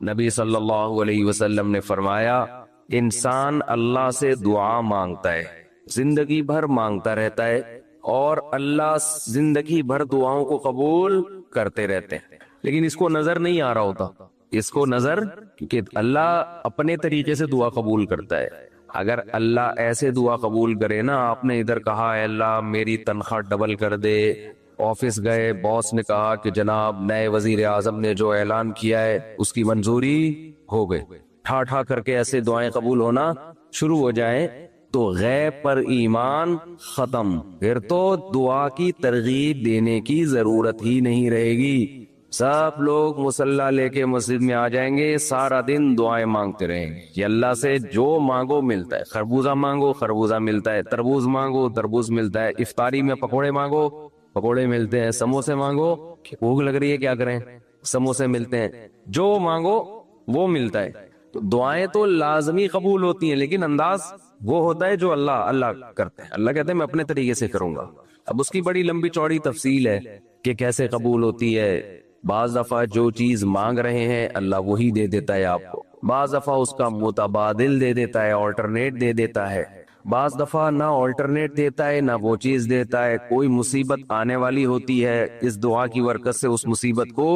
نبی صلی اللہ علیہ وسلم نے فرمایا انسان اللہ سے دعا مانگتا ہے، زندگی بھر مانگتا رہتا ہے، اور اللہ زندگی بھر دعاؤں کو قبول کرتے رہتے ہیں، لیکن اس کو نظر نہیں آ رہا ہوتا، اس کو نظر کہ اللہ اپنے طریقے سے دعا قبول کرتا ہے۔ اگر اللہ ایسے دعا قبول کرے نا، آپ نے ادھر کہا اے اللہ میری تنخواہ ڈبل کر دے، آفس گئے باس نے کہا کہ جناب نئے وزیر اعظم نے جو اعلان کیا ہے اس کی منظوری ہو گئی، ٹھا ٹھا کر کے ایسے دعائیں قبول ہونا شروع ہو جائیں تو غیب پر ایمان ختم، پھر تو دعا کی ترغیب دینے کی ضرورت ہی نہیں رہے گی۔ سب لوگ مصلی لے کے مسجد میں آ جائیں گے، سارا دن دعائیں مانگتے رہیں گے کہ اللہ سے جو مانگو ملتا ہے، خربوزہ مانگو خربوزہ ملتا ہے، تربوز مانگو تربوز ملتا ہے، افطاری میں پکوڑے مانگو پکوڑے ملتے ہیں، سموسے مانگو بھوک لگ رہی ہے کیا کریں سموسے ملتے ہیں، جو مانگو وہ ملتا ہے۔ تو دعائیں تو لازمی قبول ہوتی ہیں، لیکن انداز وہ ہوتا ہے جو اللہ کرتے ہیں۔ اللہ کہتے ہیں میں اپنے طریقے سے کروں گا۔ اب اس کی بڑی لمبی چوڑی تفصیل ہے کہ کیسے قبول ہوتی ہے۔ بعض دفعہ جو چیز مانگ رہے ہیں اللہ وہی دے دیتا ہے آپ کو، بعض دفعہ اس کا متبادل دے دیتا ہے، آلٹرنیٹ دے دیتا ہے، بعض دفعہ نہ آلٹرنیٹ دیتا ہے نہ وہ چیز دیتا ہے۔ کوئی مصیبت آنے والی ہوتی ہے، اس دعا کی برکت سے اس مصیبت کو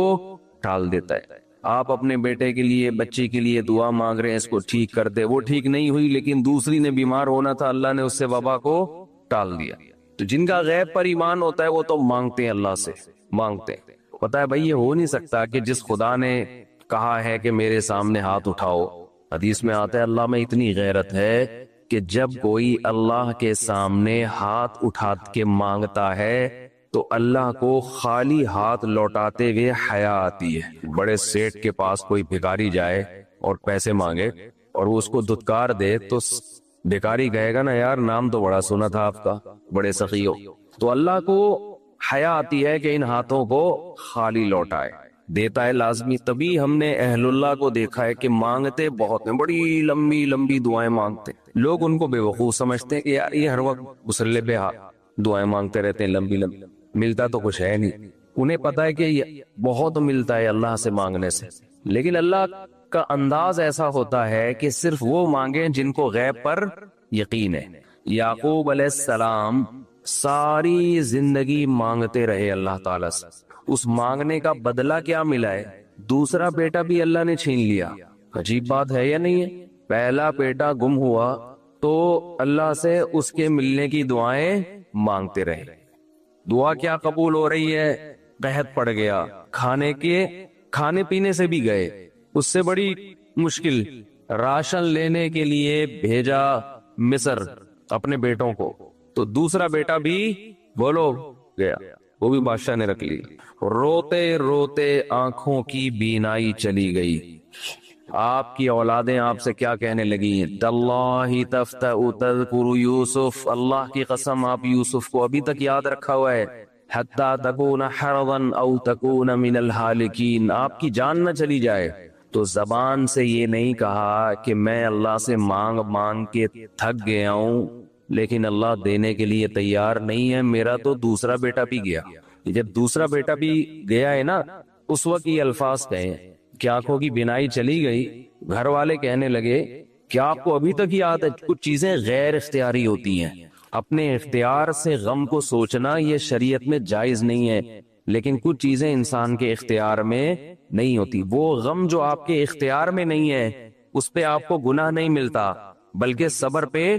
ٹال دیتا ہے۔ آپ اپنے بیٹے کے لیے بچے کے لیے دعا مانگ رہے ہیں اس کو ٹھیک کر دے، وہ ٹھیک نہیں ہوئی لیکن دوسری نے بیمار ہونا تھا، اللہ نے اس سے وبا کو ٹال دیا۔ تو جن کا غیب پر ایمان ہوتا ہے وہ تو مانگتے ہیں، اللہ سے مانگتے ہیں۔ پتا ہے بھائی یہ ہو نہیں سکتا کہ جس خدا نے کہا ہے کہ میرے سامنے ہاتھ اٹھاؤ، حدیث میں آتا ہے اللہ میں اتنی غیرت ہے کہ جب کوئی اللہ کے سامنے ہاتھ اٹھا کے مانگتا ہے تو اللہ کو خالی ہاتھ لوٹاتے ہوئے حیا آتی ہے۔ بڑے سیٹ کے پاس کوئی بھکاری جائے اور پیسے مانگے اور وہ اس کو دھتکار دے تو بھکاری کہے گا نا یار نام تو بڑا سنا تھا آپ کا، بڑے سخی ہو۔ تو اللہ کو حیا آتی ہے کہ ان ہاتھوں کو خالی لوٹائے، دیتا ہے لازمی۔ تبھی ہم نے اہل اللہ کو دیکھا ہے کہ مانگتے بہت ہیں، بڑی لمبی لمبی دعائیں مانگتے۔ لوگ ان کو بے وقوف سمجھتے ہیں کہ یار یہ ہر وقت مصلی پہ دعائیں مانگتے رہتے ہیں لمبی لمبی، ملتا تو کچھ ہے نہیں۔ انہیں پتا ہے کہ بہت ملتا ہے اللہ سے مانگنے سے، لیکن اللہ کا انداز ایسا ہوتا ہے کہ صرف وہ مانگیں جن کو غیب پر یقین ہے۔ یعقوب علیہ السلام ساری زندگی مانگتے رہے اللہ تعالیٰ سے، اس مانگنے کا بدلہ کیا ملا ہے؟ دوسرا بیٹا بھی اللہ نے چھین لیا۔ عجیب بات ہے یا نہیں ہے؟ پہلا بیٹا گم ہوا تو اللہ سے اس کے ملنے کی دعائیں مانگتے رہے۔ دعا کیا قبول ہو رہی ہے؟ قحط پڑ گیا، کھانے پینے سے بھی گئے، اس سے بڑی مشکل، راشن لینے کے لیے بھیجا مصر اپنے بیٹوں کو، تو دوسرا بیٹا بھی بولو گیا، وہ بھی بادشاہ نے رکھ لی۔ روتے روتے آنکھوں کی بینائی چلی گئی۔ آپ کی اولادیں آپ سے کیا کہنے لگی ہیں؟ تاللہ تفتأ تذکر یوسف، اللہ کی قسم آپ یوسف کو ابھی تک یاد رکھا ہوا ہے، حتی تکون حرضا او تکون من الہالکین، آپ کی جان نہ چلی جائے۔ تو زبان سے یہ نہیں کہا کہ میں اللہ سے مانگ مانگ کے تھک گیا ہوں لیکن اللہ دینے کے لیے تیار نہیں ہے، میرا تو دوسرا بیٹا بھی گیا۔ جب دوسرا بیٹا بھی گیا ہے نا، اس وقت یہ الفاظ کہیں کہ آنکھوں کی بینائی چلی گئی۔ گھر والے کہنے لگے کہ آپ کو ابھی تک یاد ہے کچھ چیزیں غیر اختیاری ہوتی ہیں، اپنے اختیار سے غم کو سوچنا یہ شریعت میں جائز نہیں ہے، لیکن کچھ چیزیں انسان کے اختیار میں نہیں ہوتی۔ وہ غم جو آپ کے اختیار میں نہیں ہے اس پہ آپ کو گناہ نہیں ملتا بلکہ صبر پہ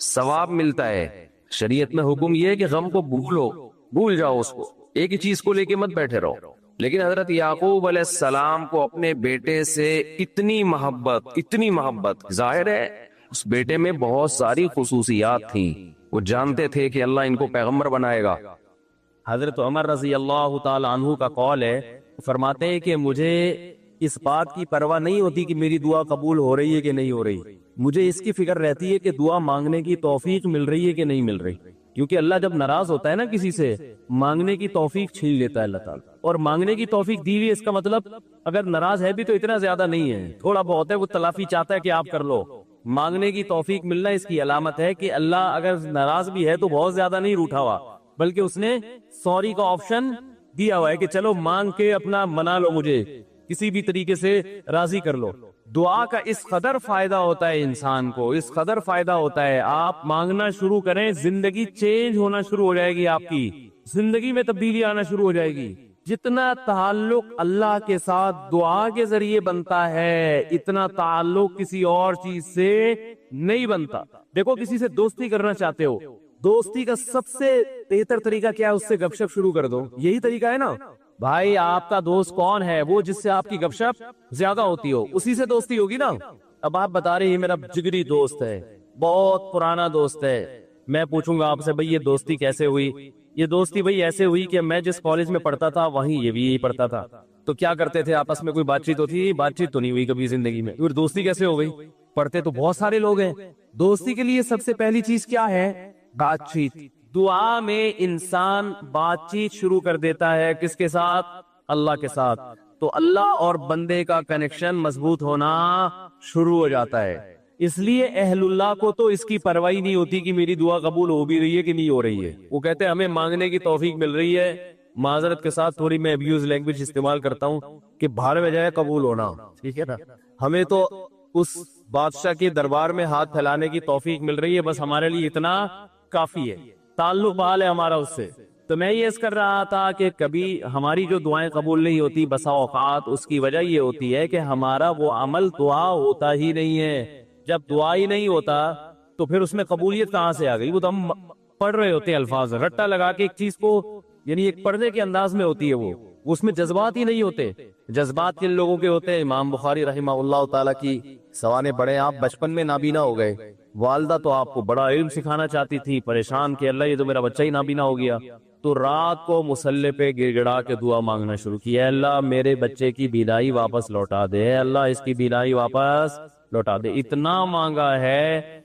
ثواب ملتا ہے۔ شریعت میں حکم یہ ہے کہ غم کو بھول جاؤ، اس کو ایک ہی چیز کو لے کے مت بیٹھے رہو۔ لیکن حضرت یعقوب علیہ السلام کو اپنے بیٹے سے اتنی محبت ظاہر ہے اس بیٹے میں بہت ساری خصوصیات تھیں، وہ جانتے تھے کہ اللہ ان کو پیغمبر بنائے گا۔ حضرت عمر رضی اللہ تعالی عنہ کا قول ہے، فرماتے ہیں کہ مجھے اس بات کی پرواہ نہیں ہوتی کہ میری دعا قبول ہو رہی ہے کہ نہیں ہو رہی، مجھے اس کی فکر رہتی ہے کہ دعا مانگنے کی توفیق مل رہی ہے کہ نہیں مل رہی، کیونکہ اللہ جب ناراض ہوتا ہے نا کسی سے، مانگنے کی توفیق چھین لیتا ہے اللہ تعالیٰ، اور مانگنے کی توفیق دی ہوئی، اس کا مطلب اگر ناراض ہے بھی تو اتنا زیادہ نہیں ہے، تھوڑا بہت ہے، وہ تلافی چاہتا ہے کہ آپ کر لو۔ مانگنے کی توفیق ملنا اس کی علامت ہے کہ اللہ اگر ناراض بھی ہے تو بہت زیادہ نہیں روٹھا ہوا، بلکہ اس نے سوری کا آپشن دیا ہوا ہے کہ چلو مانگ کے اپنا منا لو مجھے، کسی بھی طریقے سے راضی کر لو. دعا کا اس قدر فائدہ ہوتا ہے انسان کو, اس قدر فائدہ ہوتا ہے, آپ مانگنا شروع کریں, زندگی چینج ہونا شروع ہو جائے گی, آپ کی زندگی میں تبدیلی آنا شروع ہو جائے گی. جتنا تعلق اللہ کے ساتھ دعا کے ذریعے بنتا ہے, اتنا تعلق کسی اور چیز سے نہیں بنتا. دیکھو, کسی سے دوستی کرنا چاہتے ہو, دوستی کا سب سے بہتر طریقہ کیا ہے؟ اس سے گپ شپ شروع کر دو. یہی طریقہ ہے نا بھائی. آپ کا دوست کون ہے؟ وہ جس سے آپ کی گپ شپ زیادہ ہوتی ہو, اسی سے دوستی ہوگی نا. اب آپ بتا رہے ہیں میرا جگری دوست ہے, بہت پرانا دوست ہے. میں پوچھوں گا آپ سے, بھائی یہ دوستی کیسے ہوئی؟ یہ دوستی بھائی ایسے ہوئی کہ میں جس کالج میں پڑھتا تھا وہیں یہ بھی یہی پڑھتا تھا. تو کیا کرتے تھے آپس میں؟ کوئی بات چیت ہوتی؟ بات چیت تو نہیں ہوئی کبھی زندگی میں. پھر دوستی کیسے ہو گئی؟ پڑھتے تو بہت سارے لوگ ہیں. دوستی کے لیے سب سے پہلی چیز کیا ہے؟ بات چیت. دعا میں انسان بات چیت شروع کر دیتا ہے, کس کے ساتھ؟ اللہ کے ساتھ. تو اللہ اور بندے کا کنیکشن مضبوط ہونا شروع ہو جاتا ہے. اس لیے اہل اللہ کو تو اس کی پرواہ نہیں ہوتی کہ میری دعا قبول ہو بھی رہی ہے کہ نہیں ہو رہی ہے. وہ کہتے ہیں ہمیں مانگنے کی توفیق مل رہی ہے. معذرت کے ساتھ تھوڑی میں ابیوز لینگویج استعمال کرتا ہوں کہ باہر میں جائے قبول ہونا, ٹھیک ہے نا. ہمیں تو اس بادشاہ کے دربار میں ہاتھ پھیلانے کی توفیق مل رہی ہے, بس ہمارے لیے اتنا کافی ہے. تعلق بحال ہے ہمارا اس سے. تو میں یہ کر رہا تھا کہ کبھی ہماری جو دعائیں قبول نہیں ہوتی بسا اوقات, اس کی وجہ یہ ہوتی ہے کہ ہمارا وہ عمل دعا ہوتا ہی نہیں ہے. جب دعا ہی نہیں ہوتا تو پھر اس میں قبولیت کہاں سے آ گئی؟ وہ تو ہم پڑھ رہے ہوتے ہیں الفاظ رٹا لگا کے ایک چیز کو, یعنی ایک پڑھنے کے انداز میں ہوتی ہے وہ اس میں جذبات ہی نہیں ہوتے. جذبات کن لوگوں کے ہوتے ہیں؟ امام بخاری رحمہ اللہ تعالیٰ کی سوانے پڑھے آپ, بچپن میں نابینا ہو گئے, والدہ تو آپ کو بڑا علم سکھانا چاہتی تھی, پریشان کہ اللہ یہ تو میرا بچہ ہی نابینا ہو گیا. تو رات کو مصلی پہ گر گڑا کے دعا مانگنا شروع کی, اے اللہ میرے بچے کی بینائی واپس لوٹا دے, اے اللہ اس کی بینائی واپس لوٹا دے. اتنا مانگا ہے,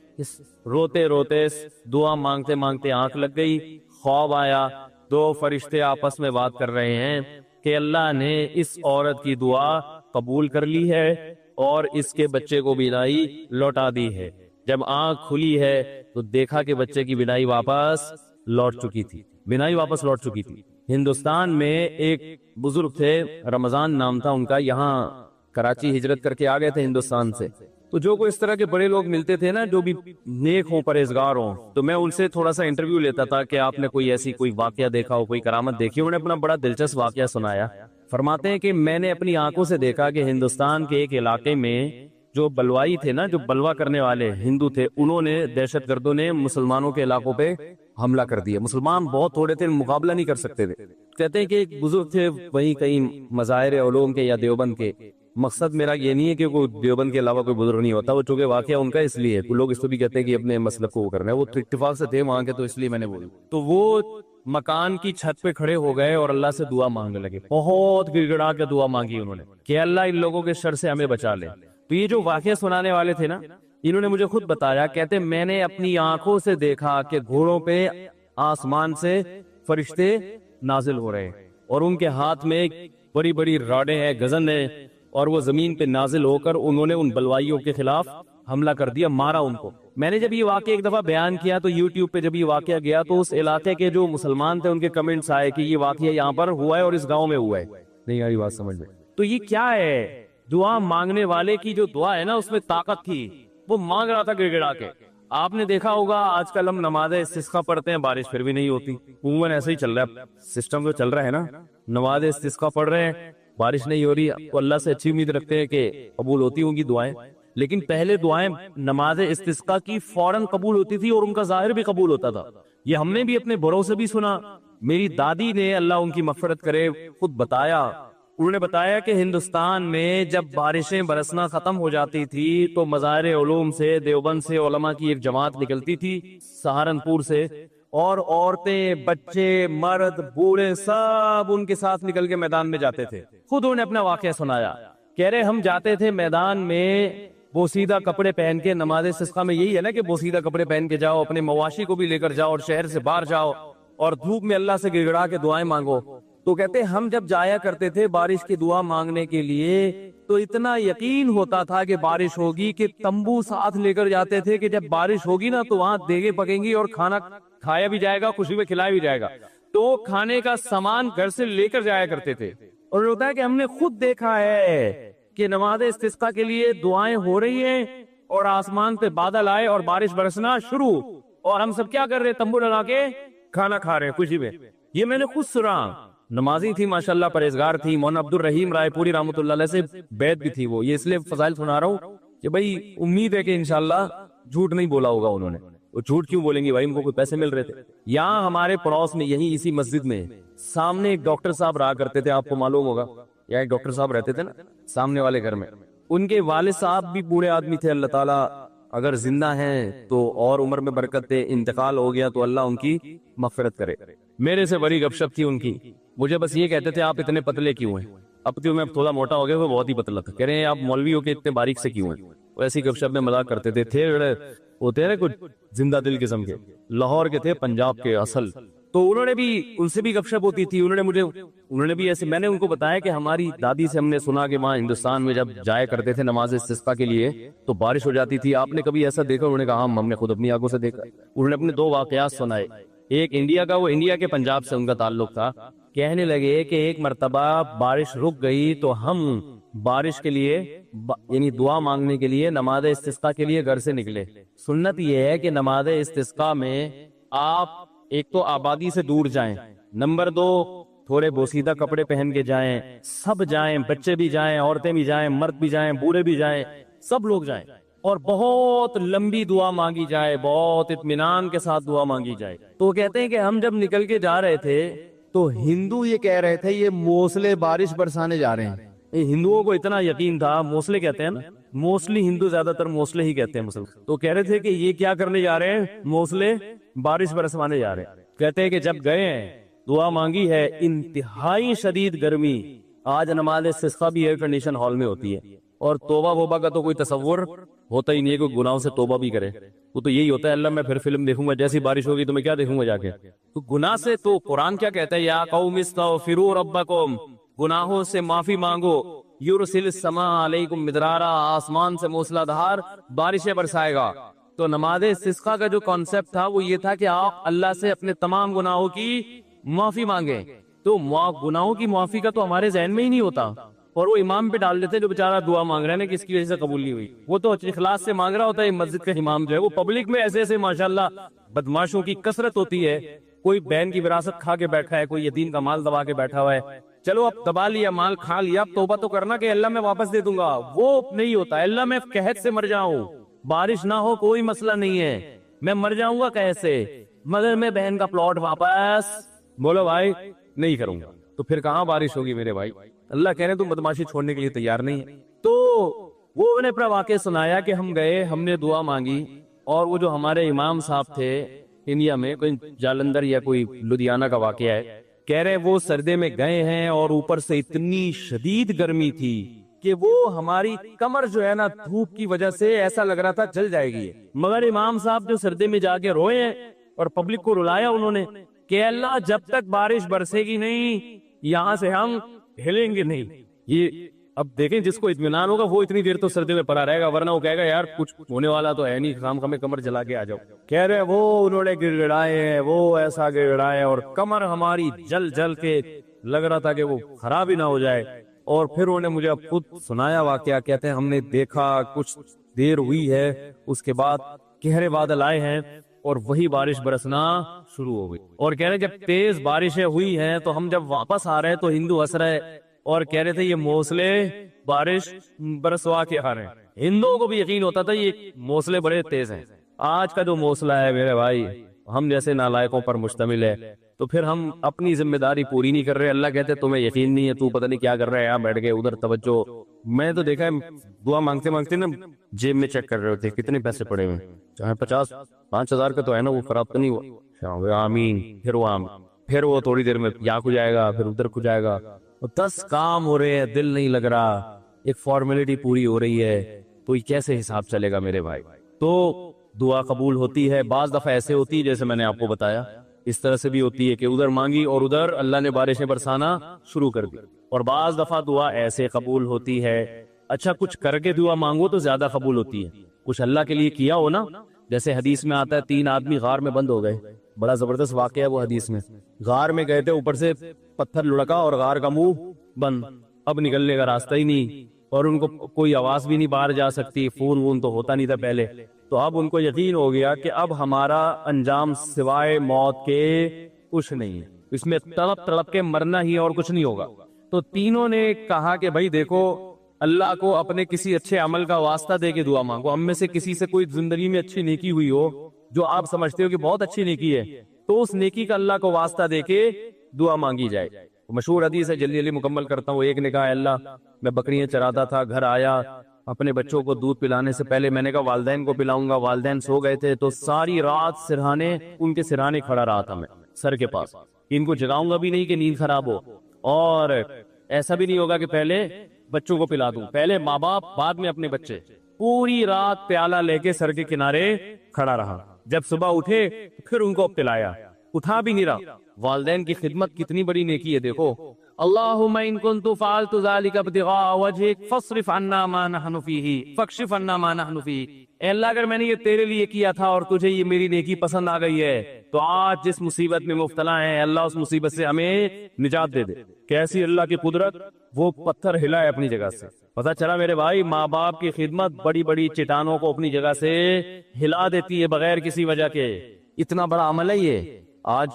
روتے روتے دعا مانگتے مانگتے آنکھ لگ گئی, خواب آیا, دو فرشتے آپس میں بات کر رہے ہیں کہ اللہ نے اس عورت کی دعا قبول کر لی ہے اور اس کے بچے کو بینائی لوٹا دی ہے. جب آنکھ کھلی ہے تو دیکھا کہ بچے کی بینائی واپس لوٹ چکی تھی, بینائی واپس لوٹ چکی تھی. ہندوستان میں ایک بزرگ تھے, رمضان نام تھا ان کا, یہاں کراچی ہجرت کر کے آ گئے تھے ہندوستان سے. تو جو کوئی اس طرح کے بڑے لوگ ملتے تھے نا, جو بھی نیک ہوں, پرہیزگار ہوں, تو میں ان سے تھوڑا سا انٹرویو لیتا تھا کہ آپ نے کوئی ایسی کوئی واقعہ دیکھا ہو, کوئی کرامت دیکھی. انہوں نے اپنا بڑا دلچسپ واقعہ سنایا. فرماتے ہیں کہ میں نے اپنی آنکھوں سے دیکھا کہ ہندوستان کے ایک علاقے میں جو بلوائی تھے نا, جو بلوا کرنے والے ہندو تھے, انہوں نے, دہشت گردوں نے مسلمانوں کے علاقوں پہ حملہ کر دیا. مسلمان بہت تھوڑے تھے, مقابلہ نہیں کر سکتے تھے. کہتے ہیں کہ ایک بزرگ تھے وہیں کہیں مظاہر علوم کے یا دیوبند کے. مقصد میرا یہ نہیں ہے کہ کوئی دیوبند کے علاوہ کوئی بزرگ نہیں ہوتا, وہ چونکہ واقعہ ان کا اس لیے, لوگ اس کو بھی کہتے ہیں کہ اپنے مسلک کو وہ کرنا ہے, وہ اتفاق سے تھے وہاں کے, تو اس لیے میں نے بولا. تو وہ مکان کی چھت پہ کھڑے ہو گئے اور اللہ سے دعا مانگنے لگے. بہت گڑ گڑا کے دعا مانگی انہوں نے کہ اللہ ان لوگوں کے شر سے ہمیں بچا لے. تو یہ جو واقعہ سنانے والے تھے نا, انہوں نے مجھے خود بتایا, کہتے میں نے اپنی آنکھوں سے دیکھا کہ گھوڑوں پہ آسمان سے فرشتے نازل ہو رہے ہیں اور ان کے ہاتھ میں بڑی بڑی راڈیں ہیں, گزن ہے, اور وہ زمین پہ نازل ہو کر انہوں نے ان بلوائیوں کے خلاف حملہ کر دیا, مارا ان کو. میں نے جب یہ واقعہ ایک دفعہ بیان کیا تو یوٹیوب پہ جب یہ واقعہ گیا تو اس علاقے کے جو مسلمان تھے ان کے کمنٹس آئے کہ یہ واقعہ یہاں پر ہوا ہے اور اس گاؤں میں ہوا ہے. نہیں آئی بات سمجھ میں؟ تو یہ کیا ہے؟ دعا مانگنے والے کی جو دعا ہے نا, اس میں طاقت تھی. وہ مانگ رہا تھا گڑ گڑا کے. آپ نے دیکھا ہوگا آج کل ہم نماز استسقا پڑھتے ہیں, بارش پھر بھی نہیں ہوتی. عموماً ایسا ہی چل رہا ہے, سسٹم جو چل رہا ہے نا, نماز استسقا پڑھ رہے ہیں, بارش نہیں ہو رہی, تو اللہ سے اچھی امید رکھتے ہیں کہ قبول ہوتی ہوں گی دعائیں. لیکن پہلے دعائیں نماز استسقا کی فوراً قبول ہوتی تھی اور ان کا ظاہر بھی قبول ہوتا تھا. یہ ہم نے بھی اپنے بڑوں سے بھی سنا. میری دادی نے, اللہ ان کی مغفرت کرے, خود بتایا. انہوں نے بتایا کہ ہندوستان میں جب بارشیں برسنا ختم ہو جاتی تھی تو مظاہر علوم سے, دیوبند سے علماء کی ایک جماعت نکلتی تھی, سہارنپور سے, اور عورتیں, بچے, مرد, بوڑھے سب ان کے ساتھ نکل کے میدان میں جاتے تھے. خود انہوں نے اپنا واقعہ سنایا. کہہ رہے ہم جاتے تھے میدان میں بوسیدہ کپڑے پہن کے. نماز استسقا میں یہی ہے نا کہ بوسیدہ کپڑے پہن کے جاؤ, اپنے مواشی کو بھی لے کر جاؤ اور شہر سے باہر جاؤ اور دھوپ میں اللہ سے گڑ گڑا کے دعائیں مانگو. تو کہتے ہم جب جایا کرتے تھے بارش کی دعا مانگنے کے لیے تو اتنا یقین ہوتا تھا کہ بارش ہوگی کہ تمبو ساتھ لے کر جاتے تھے کہ جب بارش ہوگی نا تو وہاں دیگیں پکیں گی اور کھانا کھایا بھی جائے گا, خوشی میں کھلایا بھی جائے گا. تو کھانے کا سامان گھر سے لے کر جایا کرتے تھے. اور ہوتا ہے کہ ہم نے خود دیکھا ہے کہ نماز استسقاء کے لیے دعائیں ہو رہی ہیں اور آسمان پہ بادل آئے اور بارش برسنا شروع، اور ہم سب کیا کر رہے؟ تمبو لگا کے کھانا کھا رہے ہیں خوشی میں. یہ میں نے خود سنا. نمازی تھی ماشاءاللہ، پرہیزگار تھی، مولانا عبد الرحیم رائے پوری رحمۃ اللہ علیہ سے بیعت بھی تھی وہ. یہ اس لیے فضائل سنا رہا ہوں کہ بھائی امید ہے کہ انشاءاللہ جھوٹ نہیں بولا ہوگا انہوں نے. وہ جھوٹ کیوں بولیں گے بھائی، ان کو کوئی پیسے مل رہے تھے. یہاں ہمارے پڑوس میں یہی اسی مسجد میں سامنے ایک ڈاکٹر صاحب رہا کرتے تھے، آپ کو معلوم ہوگا. یا ایک ڈاکٹر صاحب رہتے تھے نا سامنے والے گھر میں. ان کے والد صاحب بھی بوڑھے آدمی تھے. اللہ تعالیٰ اگر زندہ ہیں تو اور عمر میں برکت دے، انتقال ہو گیا تو اللہ ان کی مغفرت کرے. میرے سے بڑی گپ شپ تھی ان کی. مجھے بس یہ کہتے تھے آپ اتنے پتلے کیوں ہیں؟ اب کیوں میں تھوڑا موٹا ہو گیا، وہ بہت ہی پتلا تھا. کہہ رہے ہیں آپ مولوی ہو کے اتنے باریک سے کیوں ہیں؟ وہ ایسی گپ شپ میں مذاق کرتے تھے. تھے ہوتے ہیں کچھ زندہ دل قسم کے، لاہور کے تھے، پنجاب کے اصل. تو انہوں نے بھی، ان سے بھی گپ شپ ہوتی تھی. انہوں نے بھی ایسے، میں نے ان کو بتایا کہ ہماری دادی سے ہم نے سنا کہ وہاں ہندوستان میں جب جایا کرتے تھے نماز استسقاء کے لیے تو بارش ہو جاتی تھی. آپ نے کبھی ایسا دیکھا؟ انہوں نے کہا ہم نے خود اپنی آنکھوں سے دیکھا. انہوں نے اپنے 2 واقعات سنائے. ایک انڈیا کا، وہ انڈیا کے پنجاب سے ان کا تعلق تھا. کہنے لگے کہ ایک مرتبہ بارش رک گئی تو ہم بارش کے لیے یعنی دعا مانگنے کے لیے نماز استسقاء کے لیے گھر سے نکلے. سنت یہ ہے کہ نماز استسقاء میں آپ ایک تو آبادی سے دور جائیں، نمبر 2 تھوڑے بوسیدہ کپڑے پہن کے جائیں. سب جائیں، بچے بھی جائیں، عورتیں بھی جائیں، مرد بھی جائیں، بوڑھے بھی جائیں، سب لوگ جائیں. اور بہت لمبی دعا مانگی جائے، بہت اطمینان کے ساتھ دعا مانگی جائے. تو کہتے ہیں کہ ہم جب نکل کے جا رہے تھے تو ہندو یہ کہہ رہے تھے یہ موسلے بارش برسانے جا رہے ہیں. ہندوؤں کو اتنا یقین تھا، موسلے کہتے ہیں نا، موسلی ہندو زیادہ تر موسلے ہی کہتے ہیں مسلمان. تو کہہ رہے تھے کہ یہ کیا کرنے جا رہے ہیں؟ موسلے بارش برسوانے جا رہے ہیں. کہتے ہیں کہ جب گئے ہیں دعا مانگی ہے، انتہائی شدید گرمی. آج نماز استسقاء بھی ایئر کنڈیشن ہال میں ہوتی ہے. اور توبہ ووبہ کا تو کوئی تصور ہوتا ہی نہیں ہے، کوئی گناہوں سے توبہ بھی کرے. وہ تو یہی ہوتا ہے، اللہ میں پھر فلم دیکھوں گا، جیسی بارش ہوگی تو میں کیا دیکھوں گا جا کے. تو گناہ سے تو قرآن کیا کہتا ہے؟ یا قوم استغفروا ربکم، گناہوں سے معافی مانگو. یرسل السماء علیکم مدرارا، آسمان سے موسلا دھار بارشیں برسائے گا. تو نماز استسقاء کا جو کانسیپٹ تھا وہ یہ تھا کہ آپ اللہ سے اپنے تمام گناہوں کی معافی مانگیں. تو گناہوں کی معافی کا تو ہمارے ذہن میں ہی نہیں ہوتا، اور وہ امام پہ ڈال دیتے جو بیچارہ دعا مانگ رہے ہیں کہ اس کی وجہ سے قبول نہیں ہوئی. وہ تو اخلاص سے مانگ رہا ہوتا ہے. مسجد کا امام جو ہے وہ پبلک میں ایسے ایسے ماشاءاللہ بدماشوں کی کثرت ہوتی ہے. کوئی بہن کی وراثت کھا کے بیٹھا ہے، کوئی یتیم کا مال دبا کے بیٹھا ہوا ہے. چلو اب دبا لیا، مال کھا لیا، اب توبہ تو کرنا کہ اللہ میں واپس دے دوں گا. وہ نہیں ہوتا. اللہ میں قحط سے مر جاؤں، بارش نہ ہو کوئی مسئلہ نہیں ہے، میں مر جاؤں گا کیسے، مگر میں بہن کا پلاٹ واپس بولو بھائی نہیں کروں گا. تو پھر کہاں بارش ہوگی میرے بھائی؟ اللہ کہہ رہے تم بدماشی چھوڑنے کے لیے تیار نہیں ہے. تو وہ نے اپنا واقعہ سنایا کہ ہم گئے، ہم نے دعا مانگی، اور وہ جو ہمارے امام صاحب تھے انڈیا میں، کوئی جالندھر یا کوئی لدھیانہ کا واقعہ ہے، کہہ رہے وہ سردے میں گئے ہیں اور اوپر سے اتنی شدید گرمی تھی کہ وہ ہماری کمر جو ہے نا دھوپ کی وجہ سے ایسا لگ رہا تھا جل جائے گی. مگر امام صاحب جو سردے میں جا کے روئے ہیں اور پبلک کو رلایا انہوں نے کہ اللہ جب تک بارش برسے گی نہیں یہاں سے ہم ہلیں گے نہیں. یہ اب دیکھیں جس کو اطمینان ہوگا وہ اتنی دیر تو سردی میں پڑا رہے گا، ورنہ وہ کہے گا یار کچھ ہونے والا تو ہے نہیں، خام خامے کمر جلا کے آ جاؤ. کہہ رہے وہ انہوں نے گڑ گڑائے ہیں، وہ ایسا گڑ گڑائے اور کمر ہماری جل جل کے لگ رہا تھا کہ وہ خراب ہی نہ ہو جائے. اور پھر انہوں نے مجھے اب خود سنایا واقعہ. کہتے ہیں ہم نے دیکھا کچھ دیر ہوئی ہے، اس کے بعد گہرے بادل آئے ہیں اور وہی بارش برسنا شروع ہو گئی. اور کہہ رہے جب تیز بارشیں ہوئی ہیں تو ہم جب واپس آ رہے تو ہندو ہنس رہے اور کہہ رہے تھے یہ موسلے بارش برسوا کے آ رہے ہیں. ہندوؤں کو بھی یقین ہوتا تھا یہ موسلے بڑے تیز ہیں. آج کا جو موسلا ہے میرے بھائی ہم جیسے نالائقوں پر مشتمل ہے، تو پھر ہم اپنی ذمہ داری پوری نہیں کر رہے. اللہ کہتے تمہیں یقین نہیں ہے، تو پتہ نہیں کیا کر رہا ہے، یہاں بیٹھ کے ادھر توجہ. میں تو دیکھا ہے دعا مانگتے مانگتے نا جیب میں چیک کر رہے ہوتے کتنے پیسے پڑے ہوئے، چاہے 50,000 کا تو ہے نا، وہ خراب تو نہیں ہوا. آمین، پھر وہ آمین، پھر وہ تھوڑی دیر میں یہاں کو جائے گا، پھر ادھر کو جائے گا. 10 کام ہو رہے ہیں، دل نہیں لگ رہا، ایک فارمیلٹی پوری ہو رہی ہے، تو یہ کیسے حساب چلے گا میرے بھائی؟ تو دعا قبول ہوتی ہے. بعض دفعہ ایسے ہوتی ہے جیسے میں نے آپ کو بتایا، اس طرح سے بھی ہوتی ہے کہ ادھر مانگی اور ادھر اللہ نے بارشیں برسانا شروع کر دی. اور بعض دفعہ دعا ایسے قبول ہوتی ہے، اچھا کچھ کر کے دعا مانگو تو زیادہ قبول ہوتی ہے. کچھ اللہ کے لیے کیا ہو نا، جیسے حدیث میں آتا ہے 3 آدمی غار میں بند ہو گئے. بڑا زبردست واقعہ ہے وہ حدیث میں. غار میں گئے تھے، اوپر سے پتھر لڑکا اور غار کا منہ بند، اب نکلنے کا راستہ ہی نہیں، اور ان کو کوئی آواز بھی نہیں باہر جا سکتی، فون وون تو ہوتا نہیں تھا پہلے، تو اب ان کو یقین ہو گیا کہ اب ہمارا انجام سوائے موت کے کچھ نہیں ہے، اس میں تڑپ تڑپ کے مرنا ہی اور کچھ نہیں ہوگا۔ تو تینوں نے کہا کہ بھائی دیکھو، اللہ کو اپنے کسی اچھے عمل کا واسطہ دے کے دعا مانگو، ہم میں سے کسی سے کوئی زندگی میں اچھی نیکی ہوئی ہو جو آپ سمجھتے ہو کہ بہت اچھی نیکی ہے، تو اس نیکی کا اللہ کو واسطہ دے کے دعا مانگی جائے۔ مشہور حدیث ہے، جلدی جلدی مکمل کرتا ہوں۔ ایک نے کہا اللہ میں بکریاں چراتا تھا، گھر آیا، اپنے بچوں کو دودھ پلانے سے پہلے میں نے کہا والدین کو پلاؤں گا، والدین سو گئے تھے، تو ساری رات سرہانے ان کے سرہانے کھڑا رہا تھا میں سر کے پاس، ان کو جگاؤں گا بھی نہیں کہ نیند خراب ہو، اور ایسا بھی نہیں ہوگا کہ پہلے بچوں کو پلا دوں، پہلے ماں باپ بعد میں اپنے بچے۔ پوری رات پیالہ لے کے سر کے کنارے کھڑا رہا، جب صبح اٹھے پھر ان کو پلایا، اٹھا بھی نہیں رہا۔ والدین کی خدمت کتنی بڑی نیکی ہے، دیکھو اللہم ان کنت فعلت ذلک ابتغاء وجہک فاصرف عنا ما نحن فیہ فاکشف عنا ما نحن فیہ۔ اے اللہ اگر میں نے یہ تیرے لیے کیا تھا اور تجھے یہ میری نیکی پسند آ گئی ہے تو آج جس مصیبت میں مبتلا ہیں اللہ اس مصیبت سے ہمیں نجات دے دے۔ کیسی اللہ کی قدرت، وہ پتھر ہلائے اپنی جگہ سے۔ پتا چلا میرے بھائی، ماں باپ کی خدمت بڑی بڑی چٹانوں کو اپنی جگہ سے ہلا دیتی ہے بغیر کسی وجہ کے۔ اتنا بڑا عمل ہے یہ، آج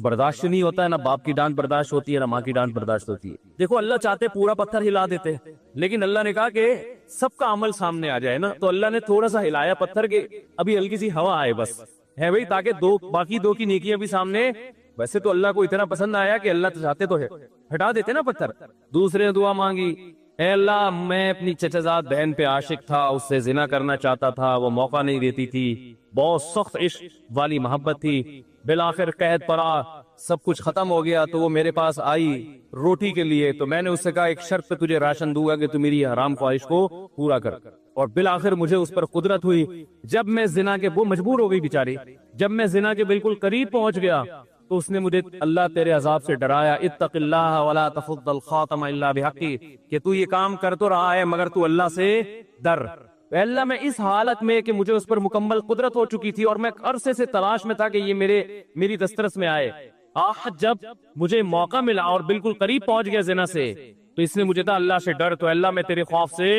برداشت نہیں ہوتا ہے، نہ باپ کی ڈانٹ برداشت ہوتی ہے نہ ماں کی ڈانٹ برداشت ہوتی ہے۔ دیکھو اللہ چاہتے پورا پتھر ہلا دیتے، لیکن اللہ نے کہا کہ سب کا عمل سامنے آ جائے نا، تو اللہ نے تھوڑا سا ہلایا پتھر کے، ابھی ہلکی سی ہوا آئے بس ہے بھائی، تاکہ باقی دو کی نیکیاں بھی سامنے۔ ویسے تو اللہ کو اتنا پسند آیا کہ اللہ چاہتے تو ہے ہٹا دیتے نا پتھر۔ دوسرے نے دعا مانگی، اے اللہ میں اپنی چچزاد بہن پہ عاشق تھا، اس سے زنا کرنا چاہتا تھا، وہ موقع نہیں دیتی تھی، بہت سخت عشق والی محبت تھی، بالآخر قید پڑا، سب کچھ ختم ہو گیا، تو وہ میرے پاس آئی روٹی کے لیے، تو میں نے اس سے کہا ایک شرط پہ تجھے راشن دوں گا کہ تو میری حرام خواہش کو پورا کر، اور بالآخر مجھے اس پر قدرت ہوئی۔ جب میں زنا کے، وہ مجبور ہو گئی بیچاری، جب میں زنا کے بالکل قریب پہنچ گیا تو اس نے مجھے اللہ تیرے عذاب سے ڈرایا، اتق اللہ ولا تفض الخاتم الا بحقی، کہ تو یہ کام کر تو رہا ہے مگر تو اللہ سے ڈر۔ اللہ میں اس حالت میں کہ مجھے اس پر مکمل قدرت ہو چکی تھی اور میں عرصے سے تلاش میں تھا کہ یہ میری دسترس میں آئے، جب مجھے موقع ملا اور بالکل قریب پہنچ گیا زنا سے، تو اس نے مجھے تھا اللہ سے ڈر، تو اللہ میں تیرے خوف سے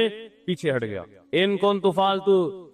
پیچھے ہٹ گیا۔ ان کنت فعلت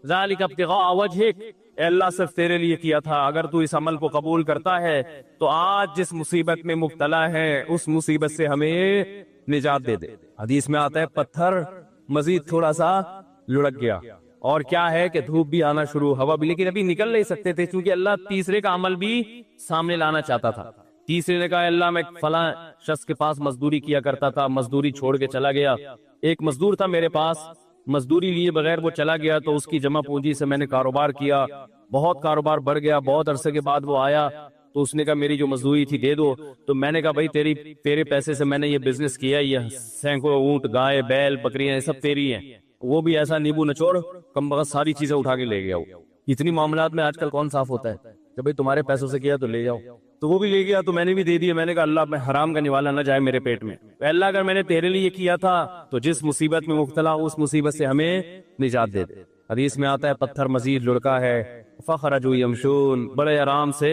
ذلک ابتغاء وجہک، اے اللہ صرف تیرے لیے کیا تھا، اگر تو اس عمل کو قبول کرتا ہے تو آج جس مصیبت میں مبتلا ہے اس مصیبت سے ہمیں نجات دے دے۔ حدیث میں آتا ہے پتھر مزید تھوڑا سا لڑک گیا، اور کیا ہے کہ دھوپ بھی آنا شروع، ہوا بھی، لیکن ابھی نکل نہیں سکتے تھے کیونکہ اللہ تیسرے کا عمل بھی سامنے لانا چاہتا تھا۔ تیسرے نے کہا اللہ میں فلاں شخص کے پاس مزدوری کیا کرتا تھا، مزدوری چھوڑ کے چلا گیا، ایک مزدور تھا میرے پاس، مزدوری لیے بغیر وہ چلا گیا، تو اس کی جمع پونجی سے میں نے کاروبار کیا، بہت کاروبار بڑھ گیا، بہت عرصے کے بعد وہ آیا تو اس نے کہا میری جو مزدوری تھی دے دو، تو میں نے کہا بھائی تیرے پیسے سے میں نے یہ بزنس کیا، یہ سینکڑوں اونٹ، گائے، بیل، بکریاں، یہ سب تیری ہیں، وہ بھی ایسا نیبو نچوڑ کم بخت ساری چیزیں اٹھا کے لے گیا۔ اتنی معاملات میں آج کل کون صاف ہوتا ہے کہ بھائی تمہارے پیسوں سے کیا تو لے جاؤ، تو وہ بھی لے گیا، تو میں نے بھی دے دیا، میں نے کہا اللہ میں حرام کا نوالا نہ جائے میرے پیٹ میں، اللہ اگر میں نے تیرے لیے کیا تھا تو جس مصیبت میں مبتلا اس مصیبت سے ہمیں نجات دے دے۔ حدیث میں آتا ہے پتھر مزید لڑکا ہے، فخرجوا یمشون، بڑے آرام سے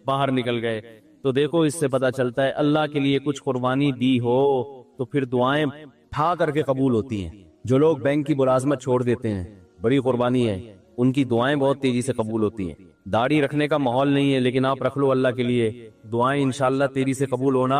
باہر نکل گئے۔ تو دیکھو اس سے پتا چلتا ہے اللہ کے لیے کچھ قربانی دی ہو تو پھر دعائیں ٹھا کر کے قبول ہوتی ہیں۔ جو لوگ بینک کی ملازمت چھوڑ دیتے ہیں، بڑی قربانی ہے، ان کی دعائیں بہت تیزی سے قبول ہوتی ہیں۔ داڑھی رکھنے کا ماحول نہیں ہے لیکن آپ رکھ لو اللہ کے لیے، دعائیں انشاءاللہ تیزی سے قبول ہونا۔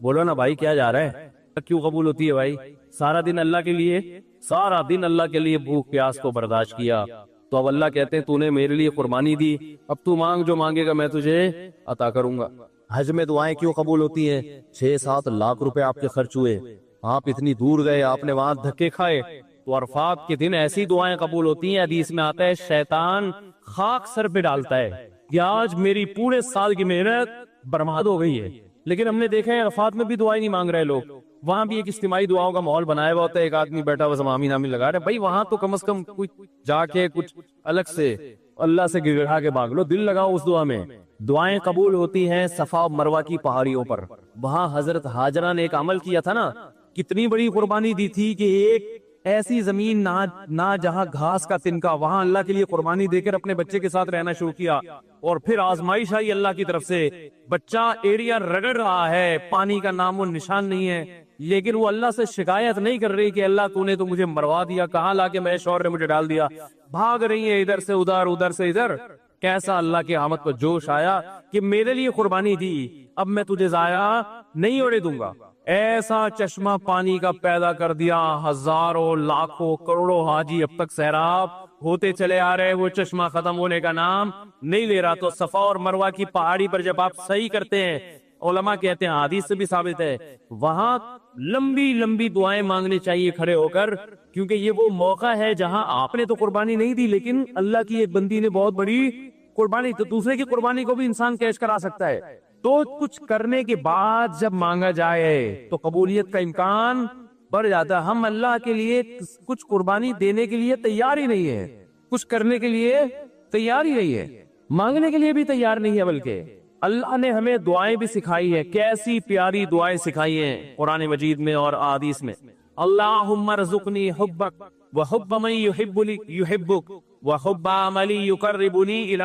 بولو نا بھائی کیا جا رہا ہے، کیوں قبول ہوتی ہے بھائی؟ سارا دن اللہ کے لیے، سارا دن اللہ کے لیے بھوک پیاس کو برداشت کیا، تو اب اللہ کہتے ہیں تو نے میرے لیے قربانی دی، اب تو مانگ جو مانگے گا میں تجھے عطا کروں گا۔ حج میں دعائیں کیوں قبول ہوتی ہیں؟ 6-7 لاکھ روپے آپ کے خرچ ہوئے، آپ اتنی دور گئے، آپ نے وہاں دھکے کھائے، تو عرفات کے دن ایسی دعائیں قبول ہوتی ہیں۔ حدیث میں آتا ہے شیطان خاک سر پہ ڈالتا ہے کہ آج میری پورے سال کی محنت برباد ہو گئی ہے، لیکن ہم نے دیکھا ہے عرفات میں بھی دعائیں نہیں مانگ رہے لوگ، وہاں بھی ایک اجتماعی دعاؤں کا ماحول بنایا ہوا ہوتا ہے، ایک آدمی بیٹھا ہوا آمین آمین لگا رہا ہے، بھائی وہاں تو کم از کم کچھ جا کے کچھ الگ سے اللہ سے گڑگڑا کے مانگ لو، دل لگاؤ اس دعا میں۔ دعائیں قبول ہوتی ہیں صفا و مروہ کی پہاڑیوں پر، وہاں حضرت ہاجرہ نے ایک عمل کیا تھا نا، کتنی بڑی قربانی دی تھی کہ ایک ایسی زمین نہ جہاں گھاس کا تنکا، وہاں اللہ کے لیے قربانی دے کر اپنے بچے کے ساتھ رہنا شروع کیا، اور پھر آزمائش آئی اللہ کی طرف سے، بچہ ایڑیاں رگڑ رہا ہے، پانی کا نام و نشان نہیں ہے، لیکن وہ اللہ سے شکایت نہیں کر رہی کہ اللہ تو نے تو مجھے مروا دیا، کہاں لا کے میرے شوہر نے مجھے ڈال دیا، بھاگ رہی ہیں ادھر سے ادھر ادھر سے ادھر۔ کیسا اللہ کی آمد پر جوش آیا کہ میرے لیے قربانی دی، اب میں تجھے ضائع نہیں ہونے دوں گا۔ ایسا چشمہ پانی کا پیدا کر دیا، ہزاروں لاکھوں کروڑوں حاجی اب تک سیراب ہوتے چلے آ رہے، وہ چشمہ ختم ہونے کا نام نہیں لے رہا۔ تو صفا اور مروہ کی پہاڑی پر جب آپ صحیح کرتے ہیں، علماء کہتے ہیں حدیث سے بھی ثابت ہے، وہاں لمبی لمبی دعائیں مانگنی چاہیے کھڑے ہو کر، کیونکہ یہ وہ موقع ہے جہاں آپ نے تو قربانی نہیں دی لیکن اللہ کی ایک بندی نے بہت بڑی قربانی، تو دوسرے کی قربانی کو بھی انسان کیش کرا سکتا ہے۔ تو کچھ کرنے کے بعد جب مانگا جائے تو قبولیت کا امکان بڑھ جاتا ہے۔ ہم اللہ کے لیے کچھ قربانی دینے کے لیے تیار ہی نہیں ہے، کچھ کرنے کے لیے تیار ہی نہیں ہے، مانگنے کے لیے بھی تیار نہیں ہے۔ بلکہ اللہ نے ہمیں دعائیں بھی سکھائی ہیں، کیسی پیاری دعائیں سکھائی ہیں قرآن مجید میں اور احادیث میں۔ اللہم ارزقنی حبک وحب من یحبک وحب عملی یقربنی الی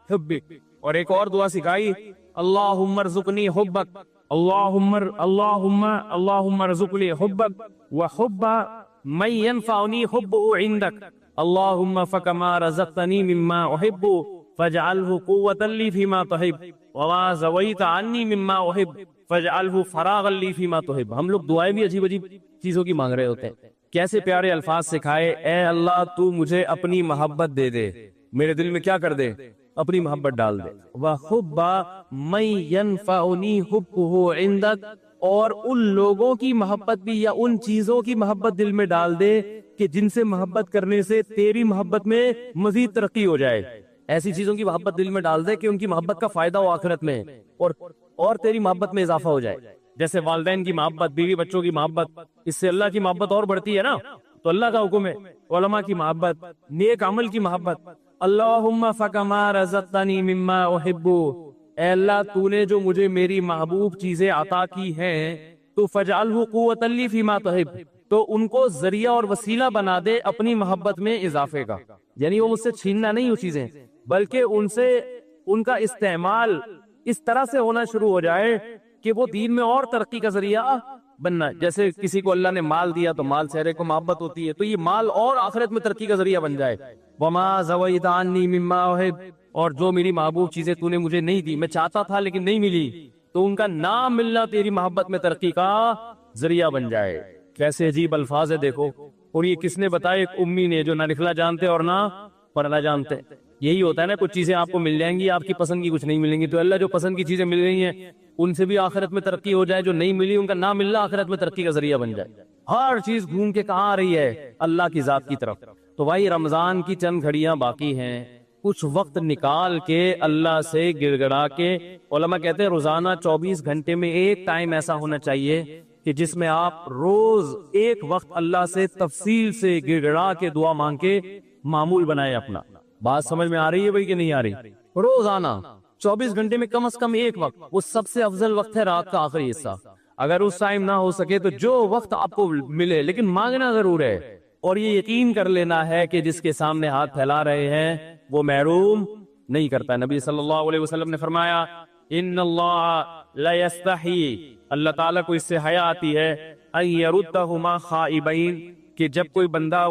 حبک، اور ایک اور دعا سکھائی، اللہم ارزقنی حبک اللہم ارزقنی حبک وحب من ینفعنی حبہ عندک اللہم فکما رزقتنی مما احب فاجعلہ قوتا لی فیما تحب وما زویت عنی مما احب فاجعلہ فراغا لی فیما تحب۔ ہم لوگ دعائیں بھی عجیب عجیب چیزوں کی مانگ رہے ہوتے ہیں، کیسے پیارے الفاظ سکھائے، اے اللہ تو مجھے اپنی محبت دے دے، میرے دل میں کیا کر دے، اپنی محبت ڈال دے، وَحُبَّ مَن يَنفَعُنِي حُبُّهُ عِندَكَ، اور ان لوگوں کی محبت بھی یا ان چیزوں کی محبت دل میں ڈال دے کہ جن سے محبت کرنے سے تیری محبت میں مزید ترقی ہو جائے، ایسی چیزوں کی محبت دل میں ڈال دے کہ ان کی محبت کا فائدہ ہو آخرت میں اور تیری محبت میں اضافہ ہو جائے۔ جیسے والدین کی محبت، بیوی بچوں کی محبت، اس سے اللہ کی محبت اور بڑھتی ہے نا، تو اللہ کا حکم ہے، علماء کی محبت، نیک عمل کی محبت۔ اللہم فکما رزقتنی مما احب، اے اللہ تو نے جو مجھے میری محبوب چیزیں عطا کی ہیں تو فجعلہ قوتا لی فیما تحب، تو ان کو ذریعہ اور وسیلہ بنا دے اپنی محبت میں اضافے کا، یعنی وہ مجھ سے چھیننا نہیں وہ چیزیں، بلکہ ان کا استعمال اس طرح سے ہونا شروع ہو جائے کہ وہ دین میں اور ترقی کا ذریعہ بننا۔ جیسے کسی کو اللہ نے مال دیا تو مال سے کو محبت ہوتی ہے، تو یہ مال اور آخرت میں ترقی کا ذریعہ بن جائے۔ وما زویت عنی مما احب، اور جو میری محبوب چیزیں تو نے مجھے نہیں دی، میں چاہتا تھا لیکن نہیں ملی، تو ان کا نہ ملنا تیری محبت میں ترقی کا ذریعہ بن جائے۔ کیسے عجیب الفاظ ہے دیکھو، اور یہ کس نے بتایا؟ ایک امی نے جو نہ لکھنا جانتے اور نہ پڑھنا جانتے۔ یہی ہوتا ہے نا، کچھ چیزیں آپ کو مل جائیں گی، آپ کی پسند کی کچھ نہیں ملیں گی، تو اللہ جو پسند کی چیزیں مل رہی ہیں ان سے بھی آخرت میں ترقی ہو جائے، جو نہیں ملی ان کا نہ ملنا آخرت میں ترقی کا ذریعہ بن جائے۔ ہر چیز گھوم کے کہاں آ رہی ہے؟ اللہ کی ذات کی طرف۔ تو بھائی رمضان کی چند گھڑیاں باقی ہیں، کچھ وقت نکال کے اللہ سے گڑ گڑا کے، علماء کہتے ہیں روزانہ 24 گھنٹے میں ایک ٹائم ایسا ہونا چاہیے کہ جس میں آپ روز ایک وقت اللہ سے تفصیل سے گڑ گڑا کے دعا مانگ کے معمول بنائے اپنا۔ بات سمجھ میں آ رہی ہے بھائی کہ نہیں آ رہی؟ روزانہ 24 گھنٹے میں کم از کم ایک وقت، وہ سب سے افضل وقت ہے رات کا آخری حصہ۔ اگر اس ٹائم نہ ہو سکے تو جو وقت آپ کو ملے، لیکن مانگنا ضرور ہے، اور یہ یقین کر لینا ہے کہ جس کے سامنے ہاتھ پھیلا رہے ہیں وہ محروم نہیں کرتا۔ نبی صلی اللہ علیہ وسلم نے فرمایا ان اللہ لا یستحی، اللہ تعالیٰ کو اس سے حیا آتی ہے، ان یردہما خائبین، کہ جب کوئی بندہ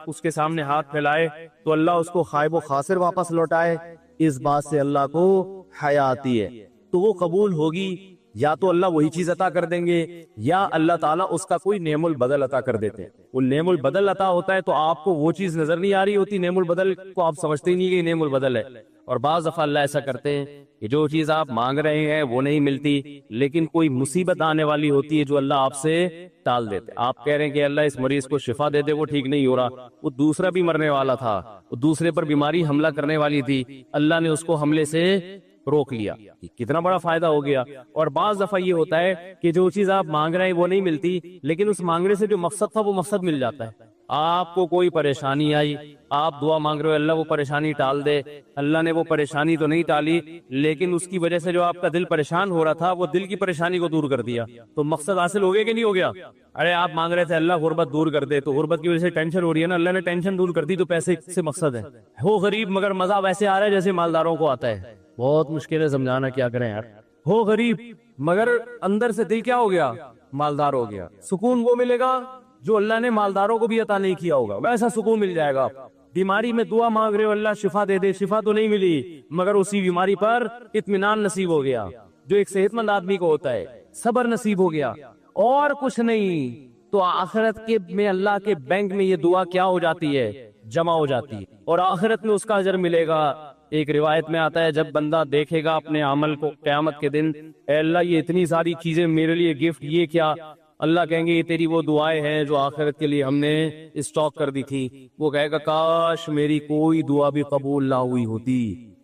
اس کے سامنے ہاتھ پھیلائے تو اللہ اس کو خائب و خاسر واپس لوٹائے، اس بات سے اللہ کو حیا آتی ہے۔ تو وہ قبول ہوگی، یا تو اللہ وہی چیز عطا کر دیں گے، یا اللہ تعالیٰ اس کا کوئی نعم البدل عطا کر دیتے ہیں۔ وہ نعم البدل عطا ہوتا ہے تو آپ کو وہ چیز نظر نہیں آ رہی ہوتی، نعم البدل کو آپ سمجھتے ہی نہیں کہ یہ نعم البدل ہے۔ اور بعض دفعہ اللہ ایسا کرتے ہیں کہ جو چیز آپ مانگ رہے ہیں وہ نہیں ملتی، لیکن کوئی مصیبت آنے والی ہوتی ہے جو اللہ آپ سے ٹال دیتے۔ آپ کہہ رہے ہیں کہ اللہ اس مریض کو شفا دے دے، وہ ٹھیک نہیں ہو رہا، وہ دوسرا بھی مرنے والا تھا، وہ دوسرے پر بیماری حملہ کرنے والی تھی، اللہ نے اس کو حملے سے روک لیا، کتنا بڑا فائدہ ہو گیا۔ اور بعض دفعہ یہ ہوتا ہے کہ جو چیز آپ مانگ رہے ہیں وہ نہیں ملتی، لیکن اس مانگنے سے جو مقصد تھا وہ مقصد مل جاتا ہے۔ آپ کو کوئی پریشانی آئی، آپ دعا مانگ رہے ہو اللہ وہ پریشانی ٹال دے، اللہ نے وہ پریشانی تو نہیں ٹالی، لیکن اس کی وجہ سے جو آپ کا دل پریشان ہو رہا تھا وہ دل کی پریشانی کو دور کر دیا، تو مقصد حاصل ہو گیا کہ نہیں ہو گیا؟ ارے آپ مانگ رہے تھے اللہ غربت دور کر دے، تو غربت کی وجہ سے ٹینشن ہو رہی ہے نا، اللہ نے ٹینشن دور کر دی، تو پیسے سے مقصد ہے۔ ہو غریب مگر مزہ ویسے آ رہا ہے جیسے مالداروں کو آتا ہے، بہت مشکل ہے سمجھانا، کیا کریں یار۔ ہو غریب مگر اندر سے دل کیا ہو گیا؟ مالدار ہو گیا. سکون وہ ملے گا جو اللہ نے مالداروں کو بھی عطا نہیں کیا ہوگا، ویسا سکون مل جائے گا. بیماری میں دعا مانگ رہے ہو اللہ شفا دے دے، شفا تو نہیں ملی مگر اسی بیماری پر اطمینان نصیب ہو گیا جو ایک صحت مند آدمی کو ہوتا ہے، صبر نصیب ہو گیا اور کچھ نہیں. تو آخرت کے میں اللہ کے بینک میں یہ دعا کیا ہو جاتی ہے؟ جمع ہو جاتی ہے اور آخرت میں اس کا اجر ملے گا. ایک روایت میں آتا ہے جب بندہ دیکھے گا اپنے عمل کو قیامت کے دن، اے اللہ یہ اتنی ساری چیزیں میرے لیے گفٹ، یہ کیا؟ اللہ کہیں گے یہ تیری وہ دعائیں ہیں جو آخرت کے لیے ہم نے اسٹاک کر دی تھی. وہ کہے گا کاش میری کوئی دعا بھی قبول نہ ہوئی ہوتی.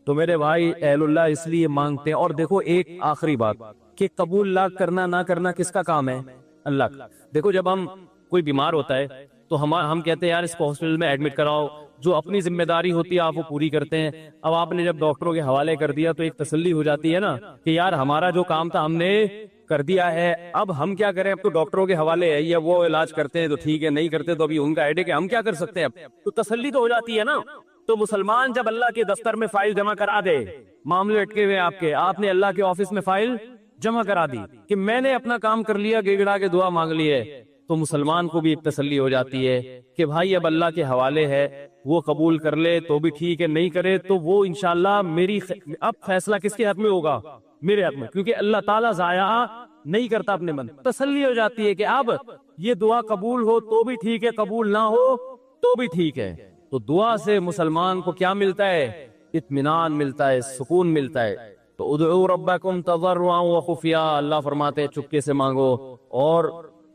تو میرے بھائی اہل اللہ اس لیے مانگتے ہیں. اور دیکھو ایک آخری بات کہ قبول نہ کرنا نہ کرنا کس کا کام ہے؟ اللہ کا. دیکھو جب ہم کوئی بیمار ہوتا ہے تو ہم کہتے ہیں یار اس کو ہاسپٹل میں ایڈمٹ کراؤ، جو اپنی ذمہ داری ہوتی ہے آپ وہ پوری کرتے ہیں. اب آپ نے جب ڈاکٹروں کے حوالے کر دیا تو ایک تسلی ہو جاتی ہے نا کہ یار ہمارا جو کام تھا ہم نے کر دیا ہے، اب ہم کیا کریں؟ اب تو ڈاکٹروں کے حوالے ہے، یا وہ علاج کرتے ہیں تو ٹھیک ہے، نہیں کرتے تو ابھی ان کا ہیڈیک ہے، ہم کیا کر سکتے ہیں؟ اب تو تسلی تو ہو جاتی ہے نا. تو مسلمان جب اللہ کے دفتر میں فائل جمع کرا دے، معاملے اٹکے ہوئے آپ نے اللہ کے آفس میں فائل جمع کرا دی کہ میں نے اپنا کام کر لیا، گڑگڑا کے دعا مانگ لی ہے، تو مسلمان کو بھی ایک تسلی ہو جاتی ہے کہ بھائی اب اللہ کے حوالے ہے، وہ قبول کر لے تو بھی ٹھیک ہے، نہیں کرے تو وہ انشاءاللہ اب فیصلہ کس کے حق میں ہوگا؟ میرے حق میں، کیونکہ اللہ تعالیٰ ضائع نہیں کرتا اپنے بندے. تسلی ہو جاتی ہے کہ اب یہ دعا قبول ہو تو بھی ٹھیک ہے، قبول نہ ہو تو بھی ٹھیک ہے. تو دعا سے مسلمان کو کیا ملتا ہے؟ اطمینان ملتا ہے، سکون ملتا ہے. تو ادعوا ربکم تضرعا وخفیا، اللہ فرماتے ہیں چپکے سے مانگو اور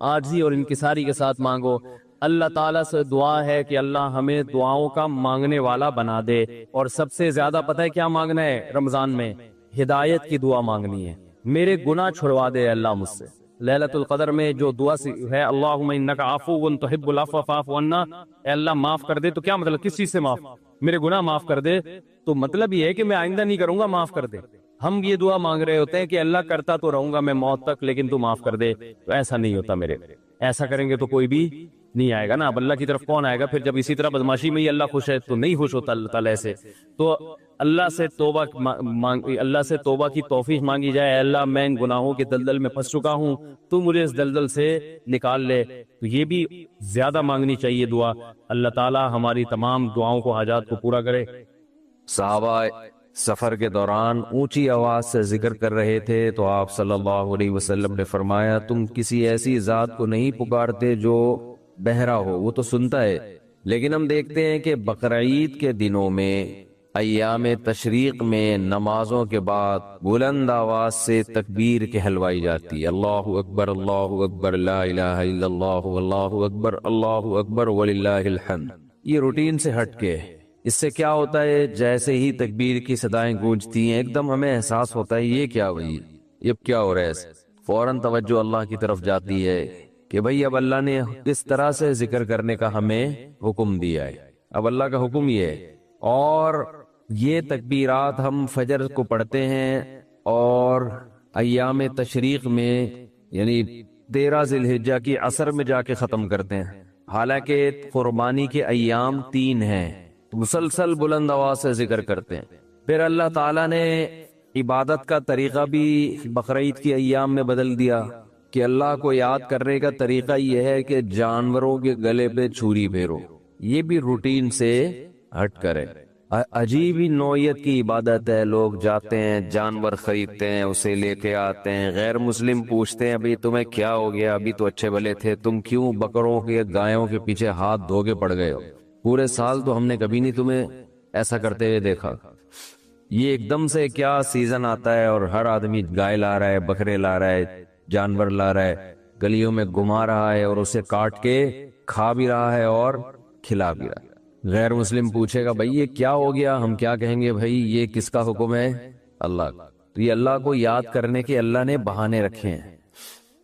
عاجزی اور انکساری کے ساتھ مانگو. اللہ تعالیٰ سے دعا ہے کہ اللہ ہمیں دعاؤں کا مانگنے والا بنا دے. اور سب سے زیادہ پتہ ہے کیا مانگنا ہے رمضان میں؟ ہدایت کی دعا مانگنی ہے. میرے گناہ چھڑوا دے اللہ مجھ سے. لیلۃ القدر میں جو دعا ہے اللہم انک عفو تحب العفو فاعف عنا، اے اللہ معاف کر دے. تو کیا مطلب؟ کس چیز سے معاف؟ میرے گناہ معاف کر دے. تو مطلب یہ ہے کہ میں آئندہ نہیں کروں گا، معاف کر دے. ہم یہ دعا مانگ رہے ہوتے ہیں کہ اللہ کرتا تو رہوں گا میں موت تک لیکن تو معاف کر دے. تو ایسا نہیں ہوتا میرے، ایسا کریں گے تو کوئی بھی نہیں آئے گا نا. اب اللہ کی طرف کون آئے گا پھر؟ جب اسی طرح بدماشی میں ہی اللہ خوش ہے تو نہیں خوش ہوتا اللہ تعالیٰ سے. تو اللہ سے توبہ کی توفیق مانگی جائے. اے اللہ میں ان گناہوں کے دلدل میں پھنس چکا ہوں، تو مجھے اس دلدل سے نکال لے. تو یہ بھی زیادہ مانگنی چاہیے دعا. اللہ تعالیٰ ہماری تمام دعاؤں کو، حاجات کو پورا کرے. صحابہ سفر کے دوران اونچی آواز سے ذکر کر رہے تھے تو آپ صلی اللہ علیہ وسلم نے فرمایا تم کسی ایسی ذات کو نہیں پکارتے جو بہرا ہو، وہ تو سنتا ہے. لیکن ہم دیکھتے ہیں کہ بقرعید کے دنوں میں، ایام تشریق میں نمازوں کے بعد بلند آواز سے تکبیر کہلوائی جاتی ہے. اللہ اکبر لا الہ الا اللہ واللہ اکبر وللہ الحمد. یہ روٹین سے ہٹ کے اس سے کیا ہوتا ہے؟ جیسے ہی تکبیر کی صدائیں گونجتی ہیں ایک دم ہمیں احساس ہوتا ہے یہ کیا ہوئی، یہ کیا ہو رہا ہے. فوراً توجہ اللہ کی طرف جاتی ہے کہ بھئی اب اللہ نے کس طرح سے ذکر کرنے کا ہمیں حکم دیا ہے. اب اللہ کا حکم یہ ہے. اور یہ تکبیرات ہم فجر کو پڑھتے ہیں اور ایام تشریق میں یعنی 13 ذی الحجہ کی عصر میں جا کے ختم کرتے ہیں. حالانکہ قربانی کے ایام 3 ہیں، مسلسل بلند آواز سے ذکر کرتے ہیں. پھر اللہ تعالیٰ نے عبادت کا طریقہ بھی بقرعید کی ایام میں بدل دیا کہ اللہ کو یاد کرنے کا طریقہ یہ ہے کہ جانوروں کے گلے پہ چھری پھیرو. یہ بھی روٹین سے ہٹ کرے. عجیب ہی نوعیت کی عبادت ہے. لوگ جاتے ہیں جانور خریدتے ہیں، اسے لے کے آتے ہیں. غیر مسلم پوچھتے ہیں ابھی تمہیں کیا ہو گیا، ابھی تو اچھے بھلے تھے، تم کیوں بکروں کے گایوں کے پیچھے ہاتھ دھو کے پڑ گئے ہو؟ پورے سال تو ہم نے کبھی نہیں تمہیں ایسا کرتے ہوئے دیکھا. یہ ایک دم سے کیا سیزن آتا ہے اور ہر آدمی گائے لا رہا ہے، بکرے لا رہا ہے، جانور لا رہا ہے، گلیوں میں گھما رہا ہے اور اسے کاٹ کے کھا بھی رہا ہے اور کھلا بھی رہا ہے. غیر مسلم پوچھے گا بھائی یہ کیا ہو گیا، ہم کیا کہیں گے؟ بھائی یہ کس کا حکم ہے؟ اللہ کا. تو یہ اللہ کو یاد کرنے کے اللہ نے بہانے رکھے ہیں.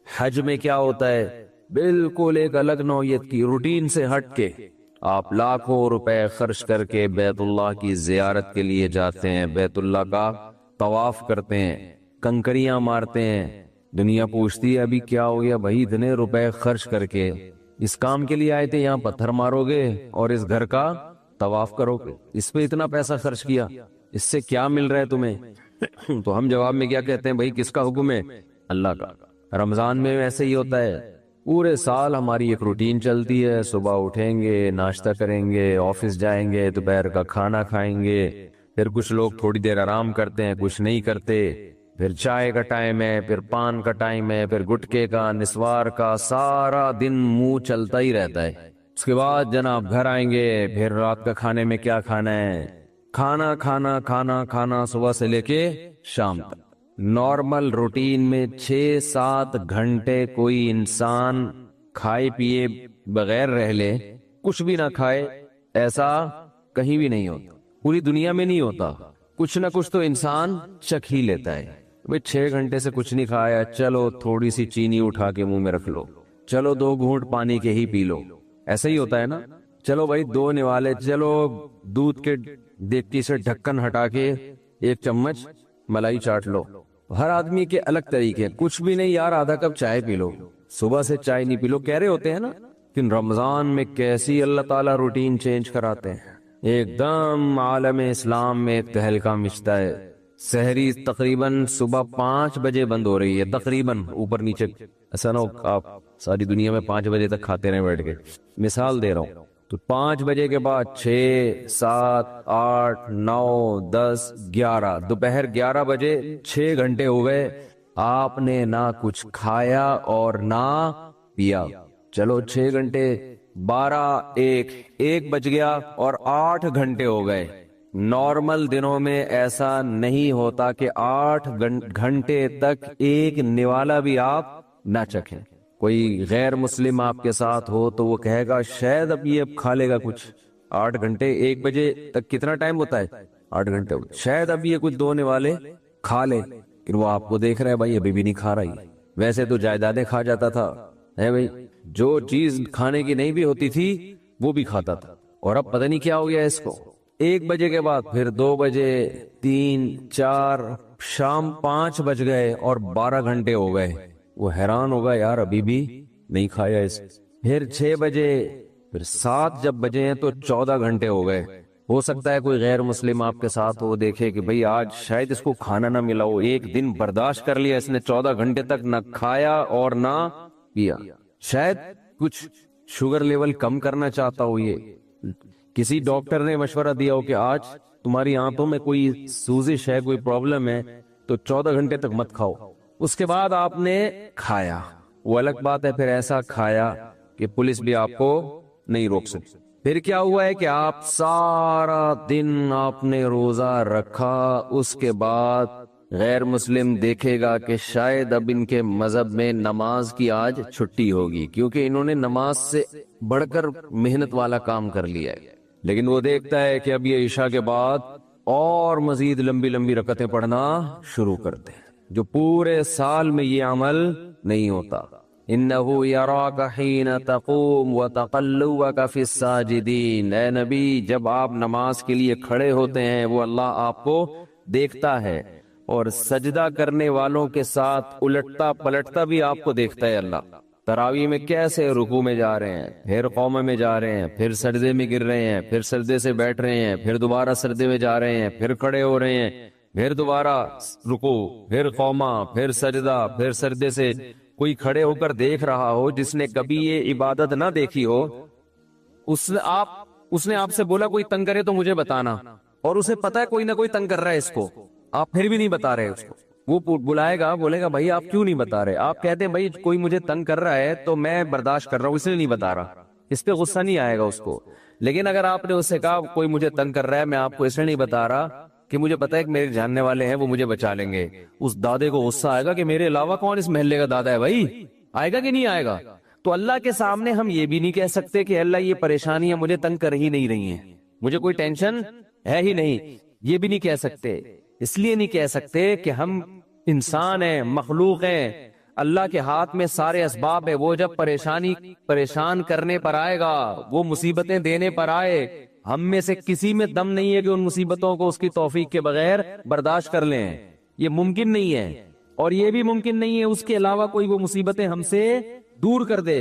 حج میں کیا ہوتا ہے؟ بالکل ایک الگ نوعیت کی روٹین سے ہٹ کے آپ لاکھوں روپے خرچ کر کے بیت اللہ کی زیارت کے لیے جاتے ہیں، بیت اللہ کا طواف کرتے ہیں، کنکریاں مارتے ہیں. دنیا پوچھتی ہے ابھی کیا ہو گیا؟ بھائی اتنے روپے خرچ کر کے اس کام کے لیے آئے تھے، یہاں پتھر مارو گے اور اس گھر کا طواف کرو گے، اس پہ اتنا پیسہ خرچ کیا، اس سے کیا مل رہا ہے تمہیں؟ تو ہم جواب میں کیا کہتے ہیں؟ بھائی کس کا حکم ہے؟ اللہ کا. رمضان میں ایسے ہی ہوتا ہے. پورے سال ہماری ایک روٹین چلتی ہے، صبح اٹھیں گے، ناشتہ کریں گے، آفس جائیں گے، دوپہر کا کھانا کھائیں گے، پھر کچھ لوگ تھوڑی دیر آرام کرتے ہیں، کچھ نہیں کرتے، پھر چائے کا ٹائم ہے، پھر پان کا ٹائم ہے، پھر گٹکے کا، نسوار کا، سارا دن منہ چلتا ہی رہتا ہے. اس کے بعد جناب گھر آئیں گے، پھر رات کا کھانے میں کیا کھانا ہے، کھانا کھانا کھانا کھانا صبح سے لے کے شام تک. نارمل روٹین میں 6-7 گھنٹے کوئی انسان کھائے پیے بغیر رہ لے، کچھ بھی نہ کھائے، ایسا کہیں بھی نہیں ہوتا، پوری دنیا میں نہیں ہوتا. کچھ نہ کچھ تو انسان چکھ ہی لیتا ہے. 6 گھنٹے سے کچھ نہیں کھایا، چلو تھوڑی سی چینی اٹھا کے منہ میں رکھ لو، چلو 2 گھونٹ پانی کے ہی پی لو، ایسا ہی ہوتا ہے نا. چلو بھائی 2 نوالے، چلو دودھ کے دیگچی سے ڈھکن ہٹا کے 1 چمچ ملائی چاٹ لو. ہر آدمی کے الگ طریقے. کچھ بھی نہیں یار، آدھا کپ چائے پی لو، صبح سے چائے نہیں پی لو، کہہ رہے ہوتے ہیں نا. لیکن رمضان میں کیسی اللہ تعالیٰ روٹین چینج کراتے ہیں، ایک دم عالم اسلام میں ایک تہلکہ مچتا ہے. سحری تقریباً صبح 5 بجے بند ہو رہی ہے، تقریباً، اوپر نیچے. ایسا نہ ہو آپ ساری دنیا میں 5 بجے تک کھاتے رہے بیٹھ کے، مثال دے رہا ہوں. تو 5 بجے کے بعد 6 7 8 9 10 11، دوپہر 11 بجے 6 گھنٹے ہو گئے، آپ نے نہ کچھ کھایا اور نہ پیا. چلو 6 گھنٹے، 12 1 بج گیا اور 8 گھنٹے ہو گئے. نارمل دنوں میں ایسا نہیں ہوتا کہ 8 گھنٹے تک ایک نوالا بھی آپ نہ چکھیں. کوئی غیر مسلم آپ کے ساتھ ہو تو وہ کہے گا شاید اب یہ کھا لے گا کچھ. 8 گھنٹے، 1 بجے تک کتنا ٹائم ہوتا ہے؟ 8 گھنٹے ہوتے، شاید اب یہ کچھ 2 نوالے کھا لے. پھر وہ آپ کو دیکھ رہا ہے بھائی ابھی بھی نہیں کھا رہی. ویسے تو جائیدادیں کھا جاتا تھا ہے بھائی، جو چیز کھانے کی نہیں بھی ہوتی تھی وہ بھی کھاتا تھا. اور اب پتہ نہیں کیا ہو گیا اس کو. 1 بجے کے بعد پھر 2 بجے، 3 4، شام 5 بج گئے اور 12 گھنٹے ہو گئے. وہ حیران ہوگا یار ابھی بھی نہیں کھایا اس. پھر 6 بجے، پھر 7 جب بجے ہیں تو 14 گھنٹے ہو گئے. ہو سکتا ہے کوئی غیر مسلم آپ کے ساتھ ہو، دیکھے کہ بھئی آج شاید اس کو کھانا نہ ملا ہو، ایک دن برداشت کر لیا اس نے، 14 گھنٹے تک نہ کھایا اور نہ پیا. شاید کچھ شوگر لیول کم کرنا چاہتا ہو. یہ کسی ڈاکٹر نے مشورہ دیا ہو کہ آج تمہاری آنتوں میں کوئی سوزش ہے، کوئی پرابلم ہے، تو 14 گھنٹے تک مت کھاؤ. اس کے بعد آپ نے کھایا، وہ الگ بات ہے، پھر ایسا کھایا کہ پولیس بھی آپ کو نہیں روک سکتی. پھر کیا ہوا ہے کہ آپ سارا دن آپ نے روزہ رکھا. اس کے بعد غیر مسلم دیکھے گا کہ شاید اب ان کے مذہب میں نماز کی آج چھٹی ہوگی، کیونکہ انہوں نے نماز سے بڑھ کر محنت والا کام کر لیا ہے. لیکن وہ دیکھتا ہے کہ اب یہ عشاء کے بعد اور مزید لمبی لمبی رکعتیں پڑھنا شروع کرتے ہیں، جو پورے سال میں یہ عمل نہیں ہوتا. انہو یراک حین تقوم وتقلبک فی الساجدین. اے نبی جب آپ نماز کے لیے کھڑے ہوتے ہیں وہ اللہ آپ کو دیکھتا ہے، اور سجدہ کرنے والوں کے ساتھ الٹتا پلٹتا بھی آپ کو دیکھتا ہے اللہ. تراویح میں کیسے رکوع میں جا رہے ہیں، پھر قومہ میں جا رہے ہیں، پھر سجدے میں گر رہے ہیں، پھر سجدے سے بیٹھ رہے ہیں، پھر دوبارہ سجدے میں جا رہے ہیں، پھر کھڑے ہو رہے ہیں، پھر دوبارہ رکوع، پھر قومہ، پھر سجدہ، پھر سجدے سے. کوئی کھڑے ہو کر دیکھ رہا ہو جس نے کبھی یہ عبادت نہ دیکھی ہو، اس نے آپ سے بولا کوئی تنگ کرے تو مجھے بتانا، اور اسے پتا ہے کوئی نہ کوئی تنگ کر رہا ہے اس کو، آپ پھر بھی نہیں بتا رہے اس کو. وہ بلائے گا، بولے گا بھائی آپ کیوں نہیں بتا رہے؟ آپ کہتے ہیں بھائی کوئی مجھے تنگ کر رہا ہے تو میں برداشت کر رہا ہوں، اس لیے نہیں بتا رہا. اس پہ غصہ نہیں آئے گا اس کو. لیکن اگر آپ نے اس سے کہا کوئی مجھے تنگ کر رہا ہے، میں آپ کو اس لیے نہیں بتا رہا کہ مجھے پتا ہے کہ میرے جاننے والے ہیں، وہ مجھے بچا لیں گے، اس دادے کو غصہ آئے گا کہ میرے علاوہ کون اس محلے کا دادا ہے بھائی. آئے گا کہ نہیں آئے گا؟ تو اللہ کے سامنے ہم یہ بھی نہیں کہہ سکتے کہ اللہ یہ پریشانیاں مجھے تنگ کر ہی نہیں رہی ہیں، مجھے کوئی ٹینشن ہے ہی نہیں. یہ بھی نہیں کہہ سکتے. اس لیے نہیں کہہ سکتے کہ ہم انسان ہیں، مخلوق ہیں، اللہ کے ہاتھ میں سارے اسباب ہے. وہ جب پریشان کرنے پر آئے گا، وہ مصیبتیں دینے پر آئے، ہم میں سے کسی میں دم نہیں ہے کہ ان مصیبتوں کو اس کی توفیق کے بغیر برداشت کر لیں. یہ ممکن نہیں ہے. اور یہ بھی ممکن نہیں ہے اس کے علاوہ کوئی وہ مصیبتیں ہم سے دور کر دے.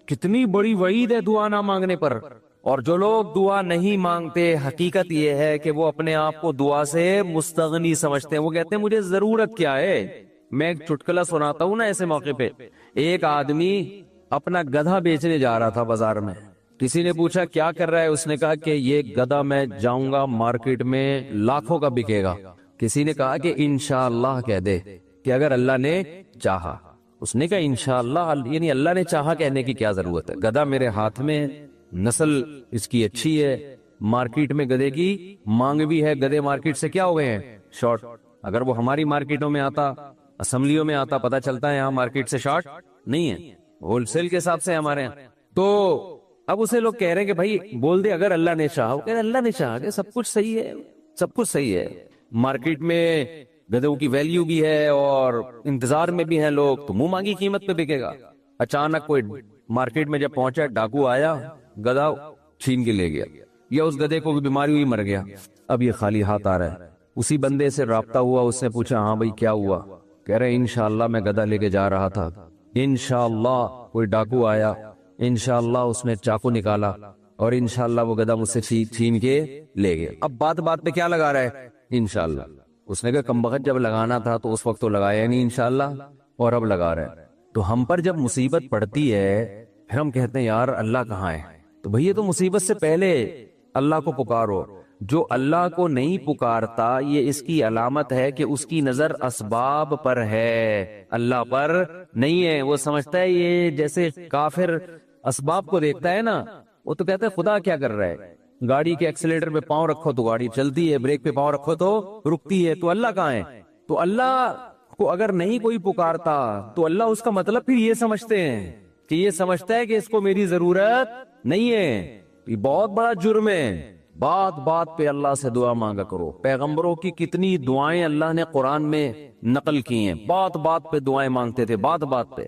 کتنی بڑی وعید ہے دعا نہ مانگنے پر. اور جو لوگ دعا نہیں مانگتے، حقیقت یہ ہے کہ وہ اپنے آپ کو دعا سے مستغنی سمجھتے ہیں. وہ کہتے ہیں مجھے ضرورت کیا ہے، میں ایک چٹکلا سناتا ہوں نا ایسے موقع پہ. ایک آدمی اپنا گدھا بیچنے جا رہا تھا بازار میں. کسی نے پوچھا کیا کر رہا ہے؟ اس نے کہا کہ یہ گدھا میں جاؤں گا مارکیٹ میں لاکھوں کا بکے گا. کسی نے کہا کہ انشاءاللہ کہہ دے کہ اگر اللہ نے چاہا. اس نے کہا انشاءاللہ، یعنی اللہ نے چاہا کہنے کی کیا ضرورت ہے؟ گدھا میرے ہاتھ میں، نسل اس کی اچھی ہے، مارکیٹ میں گدھے کی مانگ بھی ہے. گدھے مارکیٹ سے کیا ہوئے ہیں؟ شارٹ. اگر وہ ہماری مارکیٹوں میں آتا، اسمبلیوں میں آتا، پتہ چلتا ہے یہاں مارکیٹ سے شارٹ نہیں ہے، ہول سیل کے حساب سے ہمارے یہاں. تو اب اسے لوگ کہہ رہے ہیں کہ بھائی بول دے اگر اللہ نے چاہا. وہ کہہ رہے اللہ نے چاہا کہ سب کچھ صحیح ہے، سب کچھ صحیح ہے. مارکیٹ میں گدھوں کی ویلیو بھی ہے اور انتظار میں بھی ہیں لوگ، تو منہ مانگی قیمت پہ بکے گا. اچانک کوئی مارکیٹ میں جب پہنچا، ڈاکو آیا، گدھا چھین کے لے گیا، یا اس گدھے کو بھی بیماری ہوئی مر گیا. اب یہ خالی ہاتھ آ رہا ہے. اسی بندے سے رابطہ ہوا، اس نے پوچھا ہاں بھائی کیا ہوا؟ کہہ رہے انشاءاللہ میں گدھا لے کے جا رہا تھا، انشاءاللہ کوئی ڈاکو آیا، انشاءاللہ اس نے چاقو نکالا اور انشاءاللہ وہ گدھا مجھ سے چھین کے لے گیا. اب بات پہ کیا لگا رہا ہے؟ انشاءاللہ. اس نے کہا کمبخت جب لگانا تھا تو اس وقت تو لگایا نہیں انشاءاللہ، اور اب لگا رہا ہے. تو ہم پر جب مصیبت پڑتی ہے پھر ہم کہتے ہیں یار اللہ کہاں ہے؟ تو بھئی یہ تو مصیبت سے پہلے اللہ کو پکارو. جو اللہ کو نہیں پکارتا یہ اس کی علامت ہے کہ اس کی نظر اسباب پر ہے، اللہ پر نہیں ہے. وہ سمجھتا ہے یہ جیسے کافر اسباب کو دیکھتا ہے نا، وہ تو کہتا ہے خدا کیا کر رہا ہے؟ گاڑی کے ایکسیلیٹر پہ پاؤں رکھو تو گاڑی چلتی ہے، بریک پہ پاؤں رکھو تو رکتی ہے. تو اللہ کہاں ہے؟ تو اللہ کو اگر نہیں کوئی پکارتا تو اللہ اس کا مطلب پھر یہ سمجھتے ہیں کہ یہ سمجھتا ہے کہ اس کو میری ضرورت نہیں ہے. یہ بہت بڑا جرم ہے. بات پہ اللہ سے دعا مانگا کرو. پیغمبروں کی کتنی دعائیں اللہ نے قرآن میں نقل کی ہیں. بات پہ دعائیں مانگتے تھے، بات پہ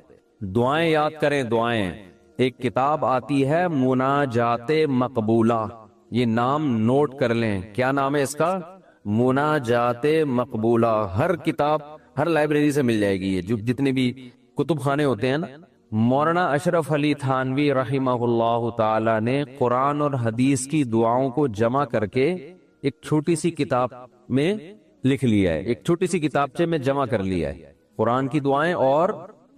دعائیں یاد کریں. دعائیں ایک کتاب آتی ہے مناجات مقبولہ، یہ نام نوٹ کر لیں. کیا نام ہے اس کا؟ مناجات مقبولہ. ہر کتاب، ہر لائبریری سے مل جائے گی. یہ جو جتنے بھی کتب خانے ہوتے ہیں نا، مولانا اشرف علی تھانوی رحمہ اللہ تعالی نے قرآن اور حدیث کی دعاؤں کو جمع کر کے ایک چھوٹی سی کتاب میں لکھ لیا ہے، ایک چھوٹی سی کتابچے میں جمع کر لیا ہے. قرآن کی دعائیں اور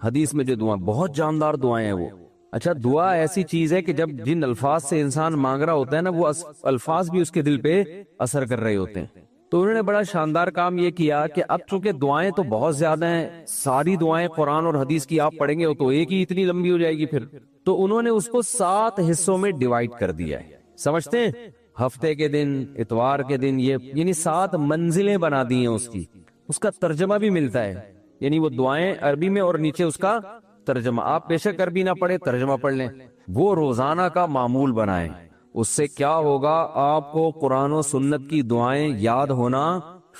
حدیث میں جو دعائیں، بہت جاندار دعائیں ہیں وہ. اچھا، دعا ایسی چیز ہے کہ جب جن الفاظ سے انسان مانگ رہا ہوتا ہے نا، وہ الفاظ بھی اس کے دل پہ اثر کر رہے ہوتے ہیں. تو انہوں نے بڑا شاندار کام یہ کیا کہ اب چونکہ دعائیں تو بہت زیادہ ہیں، ساری دعائیں قرآن اور حدیث کی آپ پڑھیں گے تو ایک ہی اتنی لمبی ہو جائے گی پھر. تو انہوں نے اس کو 7 حصوں میں ڈیوائیڈ کر دیا ہے. سمجھتے ہیں؟ ہفتے کے دن، اتوار کے دن، یہ یعنی 7 منزلیں بنا دی ہیں اس کی. اس کا ترجمہ بھی ملتا ہے، یعنی وہ دعائیں عربی میں اور نیچے اس کا ترجمہ. آپ بے شک عربی نہ پڑھے، ترجمہ پڑھ لیں. وہ روزانہ کا معمول بنائیں. اس سے کیا ہوگا؟ آپ کو قرآن و سنت کی دعائیں یاد ہونا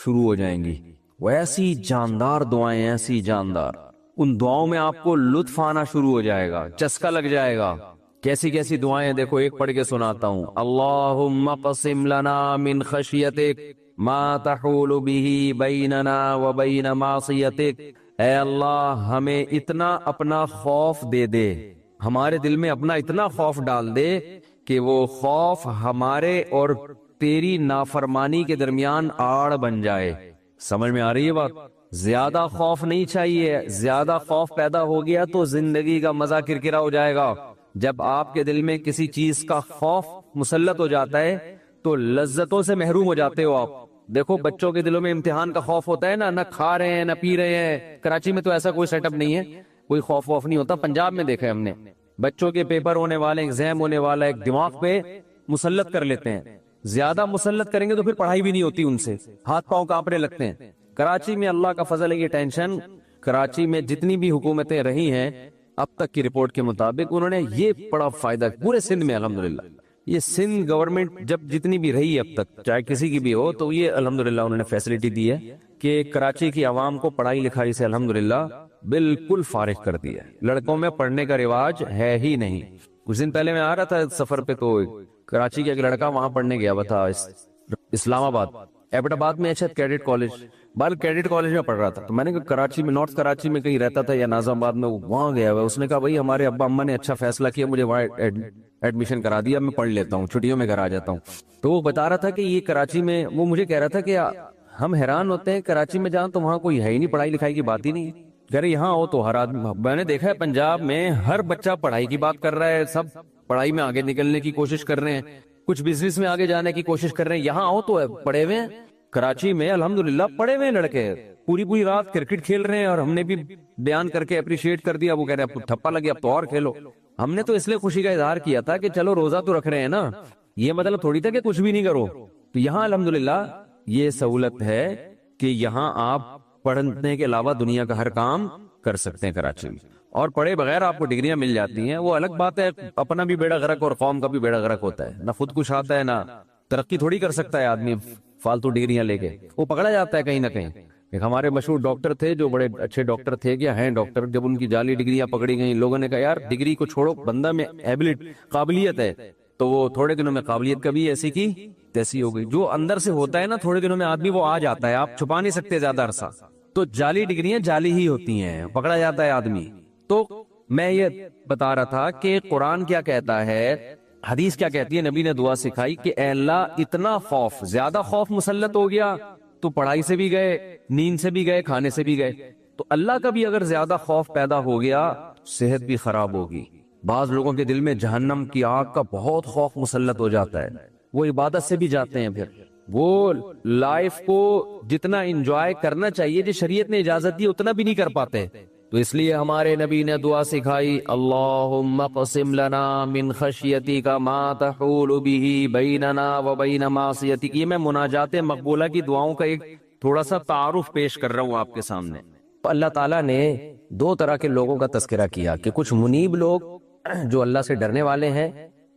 شروع ہو جائیں گی. وہ ایسی جاندار دعائیں، ایسی جاندار، ان دعاؤں میں آپ کو لطف آنا شروع ہو جائے گا، چسکا لگ جائے گا. کیسی کیسی دعائیں دیکھو، ایک پڑھ کے سناتا ہوں. اللہم قسم لنا من خشیتک ما تحول به بیننا وبین معصیتک. اے اللہ ہمیں اتنا اپنا خوف دے دے، ہمارے دل میں اپنا اتنا خوف ڈال دے کہ وہ خوف ہمارے اور تیری نافرمانی کے درمیان آڑ بن جائے. سمجھ میں آ رہی ہے بات؟ زیادہ خوف نہیں چاہیے. زیادہ خوف پیدا ہو گیا تو زندگی کا مزہ کرکرا ہو جائے گا. جب آپ کے دل میں کسی چیز کا خوف مسلط ہو جاتا ہے تو لذتوں سے محروم ہو جاتے ہو آپ. دیکھو بچوں کے دلوں میں امتحان کا خوف ہوتا ہے نا، نہ کھا رہے ہیں نہ پی رہے ہیں. کراچی میں تو ایسا کوئی سیٹ اپ نہیں ہے، کوئی خوف ووف نہیں ہوتا. پنجاب میں دیکھا ہے ہم نے، بچوں کے پیپر ہونے والے، ایگزام ہونے والا، ایک دماغ پہ مسلط کر لیتے ہیں. زیادہ مسلط کریں گے تو پھر پڑھائی بھی نہیں ہوتی، ان سے ہاتھ پاؤں کانپنے لگتے ہیں. کراچی میں اللہ کا فضل ہے، یہ ٹینشن کراچی میں جتنی بھی حکومتیں رہی ہیں اب تک کی رپورٹ کے مطابق انہوں نے یہ بڑا فائدہ پورے سندھ میں الحمدللہ. یہ سندھ گورنمنٹ جب جتنی بھی رہی اب تک، چاہے کسی کی بھی ہو، تو یہ الحمدللہ انہوں نے فیسلٹی دی ہے کہ کراچی کی عوام کو پڑھائی لکھائی سے الحمدللہ بالکل فارغ کر دیا ہے. لڑکوں میں پڑھنے کا رواج ہے ہی نہیں. کچھ دن پہلے میں آ رہا تھا سفر پہ، تو کراچی کا ایک لڑکا وہاں پڑھنے گیا ہوا تھا، اسلام آباد ایبٹ آباد میں اچھا کیڈٹ کالج، بال کیڈٹ کالج میں پڑھ رہا تھا. تو میں نے کہا کراچی میں، نارتھ کراچی میں کہیں رہتا تھا یا ناظم آباد میں، وہاں گیا ہوا. اس نے کہا بھائی ہمارے ابا اما نے اچھا فیصلہ کیا، مجھے وہاں ایڈمیشن کرا دیا، میں پڑھ لیتا ہوں، چھٹیوں میں گھر آ جاتا ہوں. تو وہ بتا رہا تھا کہ یہ کراچی میں، وہ مجھے کہہ رہا تھا کہ ہم حیران ہوتے ہیں کراچی میں جہاں تو وہاں کوئی ہے ہی نہیں، پڑھائی لکھائی کی بات ہی نہیں، کہہ رہے یہاں ہو تو ہر آدمی، میں نے دیکھا ہے پنجاب میں ہر بچہ پڑھائی کی بات کر رہا ہے، سب پڑھائی میں آگے نکلنے کی کوشش کر رہے ہیں، کچھ بزنس میں آگے جانے کی کوشش کر رہے ہیں، یہاں آؤ تو پڑھے ہوئے ہیں۔ کراچی میں الحمدللہ پڑھے ہوئے لڑکے پوری رات کرکٹ کھیل رہے ہیں، اور ہم نے بھی بیان کر کے اپریشیٹ کر دیا، وہ کہہ رہے اب ٹھپا لگے اب تو اور کھیلو۔ ہم نے تو اس لیے خوشی کا اظہار کیا تھا کہ چلو روزہ تو رکھ رہے ہیں نا، یہ مطلب تھوڑی تھا کہ کچھ بھی نہیں کرو۔ تو یہاں الحمدللہ یہ سہولت ہے کہ یہاں آپ پڑھنے کے علاوہ دنیا کا ہر کام کر سکتے ہیں کراچی میں، اور پڑھے بغیر آپ کو ڈگریاں مل جاتی ہیں، وہ الگ بات ہے، اپنا بھی بیڑا غرق اور قوم کا بھی بیڑا غرق ہوتا ہے، نہ خود کچھ آتا ہے نہ ترقی تھوڑی کر سکتا ہے آدمی فالتو ڈگریاں لے کے، وہ پکڑا جاتا ہے کہیں نہ کہیں۔ ایک ہمارے مشہور ڈاکٹر تھے جو بڑے اچھے ڈاکٹر تھے، کیا ہیں ڈاکٹر، جب ان کی جعلی ڈگریاں پکڑی گئیں لوگوں نے کہا یار ڈگری کو چھوڑو، بندہ میں قابلیت ہے، تو وہ تھوڑے دنوں میں قابلیت کبھی ایسی کی تیسی ہو گئی، جو اندر سے ہوتا ہے نا تھوڑے دنوں میں آدمی وہ آ جاتا ہے، آپ چھپا نہیں سکتے زیادہ عرصہ، تو جعلی ڈگریاں جعلی ہی ہوتی ہیں، پکڑا جاتا ہے آدمی۔ تو میں یہ بتا رہا تھا کہ قرآن کیا کہتا ہے، حدیث کیا کہتی ہے، نبی نے دعا سکھائی کہ اے اللہ اتنا خوف، زیادہ خوف مسلط ہو گیا تو پڑھائی سے بھی گئے، نیند سے بھی گئے، کھانے سے بھی گئے، تو اللہ کا بھی اگر زیادہ خوف پیدا ہو گیا صحت بھی خراب ہوگی۔ بعض لوگوں کے دل میں جہنم کی آگ کا بہت خوف مسلط ہو جاتا ہے، وہ عبادت سے بھی جاتے ہیں، پھر وہ لائف کو جتنا انجوائے کرنا چاہیے جو شریعت نے اجازت دی اتنا بھی نہیں کر پاتے۔ تو اس لیے ہمارے نبی نے دعا سکھائی، اللہم اقسم لنا من خشیتک ما تحول به بیننا وبین معصیتک۔ یہ میں مناجات مقبولہ کی دعاؤں کا ایک تھوڑا سا تعارف پیش کر رہا ہوں آپ کے سامنے۔ اللہ تعالیٰ نے دو طرح کے لوگوں کا تذکرہ کیا کہ کچھ منیب لوگ جو اللہ سے ڈرنے والے ہیں،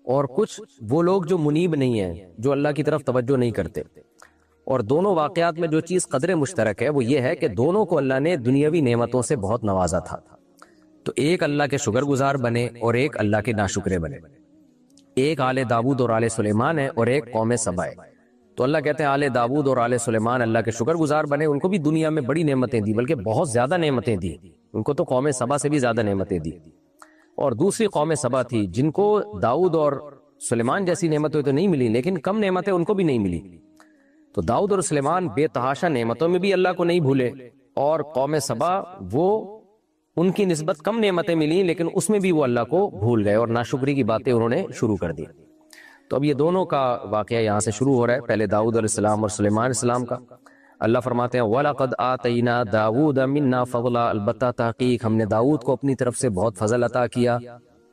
اور کچھ وہ لوگ جو منیب نہیں ہیں، جو اللہ کی طرف توجہ نہیں کرتے۔ اور دونوں واقعات میں جو چیز قدر مشترک ہے وہ یہ ہے کہ دونوں کو اللہ نے دنیاوی نعمتوں سے بہت نوازا تھا، تو ایک اللہ کے شکر گزار بنے اور ایک اللہ کے ناشکرے بنے۔ ایک آل داؤد اور آل سلیمان ہے اور ایک قوم سبا ہے۔ تو اللہ کہتے ہیں آل داؤد اور آل سلیمان اللہ کے شکر گزار بنے، ان کو بھی دنیا میں بڑی نعمتیں دی، بلکہ بہت زیادہ نعمتیں دی، ان کو تو قوم سبا سے بھی زیادہ نعمتیں دی۔ اور دوسری قوم سبا تھی جن کو داؤد اور سلیمان جیسی نعمتیں تو نہیں ملی، لیکن کم نعمتیں ان کو بھی نہیں ملی۔ تو داؤد اور سلیمان بے تحاشا نعمتوں میں بھی اللہ کو نہیں بھولے، اور قوم سبا وہ ان کی نسبت کم نعمتیں ملی لیکن اس میں بھی وہ اللہ کو بھول گئے اور ناشکری کی باتیں انہوں نے شروع کر دی۔ تو اب یہ دونوں کا واقعہ یہاں سے شروع ہو رہا ہے، پہلے داؤد علیہ السلام اور سلیمان علیہ السلام کا۔ اللہ فرماتے ہیں وَلَقَدْ آتَيْنَا دَاوُودَ مِنَّا فَضْلًا، البتہ تحقیق ہم نے داؤد کو اپنی طرف سے بہت فضل عطا کیا۔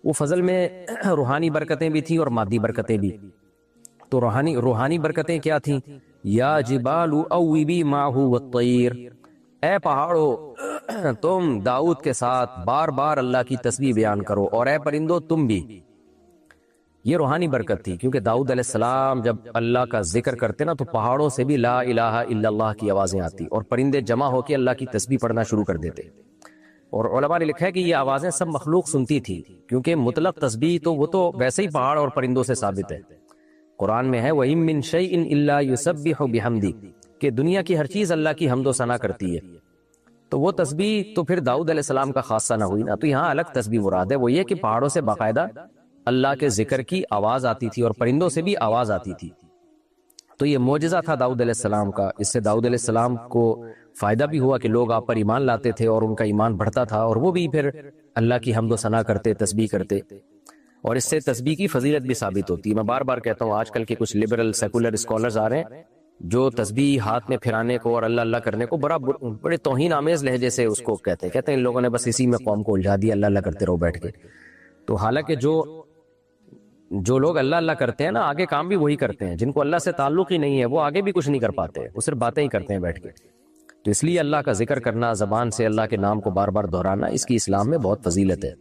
وہ فضل میں روحانی برکتیں بھی تھیں اور مادی برکتیں بھی۔ تو روحانی برکتیں کیا تھیں؟ یا جبال اوبی معہ والطیر، اے پہاڑو تم داؤد کے ساتھ بار بار اللہ کی تسبیح بیان کرو، اور اے پرندو تم بھی۔ یہ روحانی برکت تھی، کیونکہ داؤد علیہ السلام جب اللہ کا ذکر کرتے نا تو پہاڑوں سے بھی لا الہ الا اللہ کی آوازیں آتی، اور پرندے جمع ہو کے اللہ کی تسبیح پڑھنا شروع کر دیتے۔ اور علماء نے لکھا ہے کہ یہ آوازیں سب مخلوق سنتی تھی، کیونکہ مطلق تسبیح تو وہ تو ویسے ہی پہاڑ اور پرندوں سے ثابت ہے۔ قرآن میں ہے وَإِن مِّن شَيْءٍ إِلَّا يُسَبِّحُ بِحَمْدِهِ، کہ دنیا کی ہر چیز اللہ کی حمد و ثنا کرتی ہے۔ تو وہ تسبیح تو پھر داؤد علیہ السلام کا خاصہ نہ ہوئی نا، تو یہاں الگ تسبیح مراد ہے، وہ یہ کہ پہاڑوں سے باقاعدہ اللہ کے ذکر کی آواز آتی تھی اور پرندوں سے بھی آواز آتی تھی۔ تو یہ معجزہ تھا داؤد علیہ السلام کا، اس سے داؤد علیہ السلام کو فائدہ بھی ہوا کہ لوگ آپ پر ایمان لاتے تھے اور ان کا ایمان بڑھتا تھا، اور وہ بھی پھر اللہ کی حمد و ثنا کرتے، تسبیح کرتے، اور اس سے تسبیح کی فضیلت بھی ثابت ہوتی ہے۔ میں بار بار کہتا ہوں آج کل کے کچھ لبرل سیکولر اسکالرز آ رہے ہیں جو تسبیح ہاتھ میں پھرانے کو اور اللہ اللہ کرنے کو بڑے توہین آمیز لہجے سے اس کو کہتے ہیں ان لوگوں نے بس اسی میں قوم کو الجھا دیا، اللہ اللہ کرتے رہو بیٹھ کے۔ تو حالانکہ جو لوگ اللہ اللہ کرتے ہیں نا آگے کام بھی وہی کرتے ہیں، جن کو اللہ سے تعلق ہی نہیں ہے وہ آگے بھی کچھ نہیں کر پاتے، وہ صرف باتیں ہی کرتے ہیں بیٹھ کے۔ تو اس لیے اللہ کا ذکر کرنا، زبان سے اللہ کے نام کو بار بار دہرانا، اس کی اسلام میں بہت فضیلت ہے۔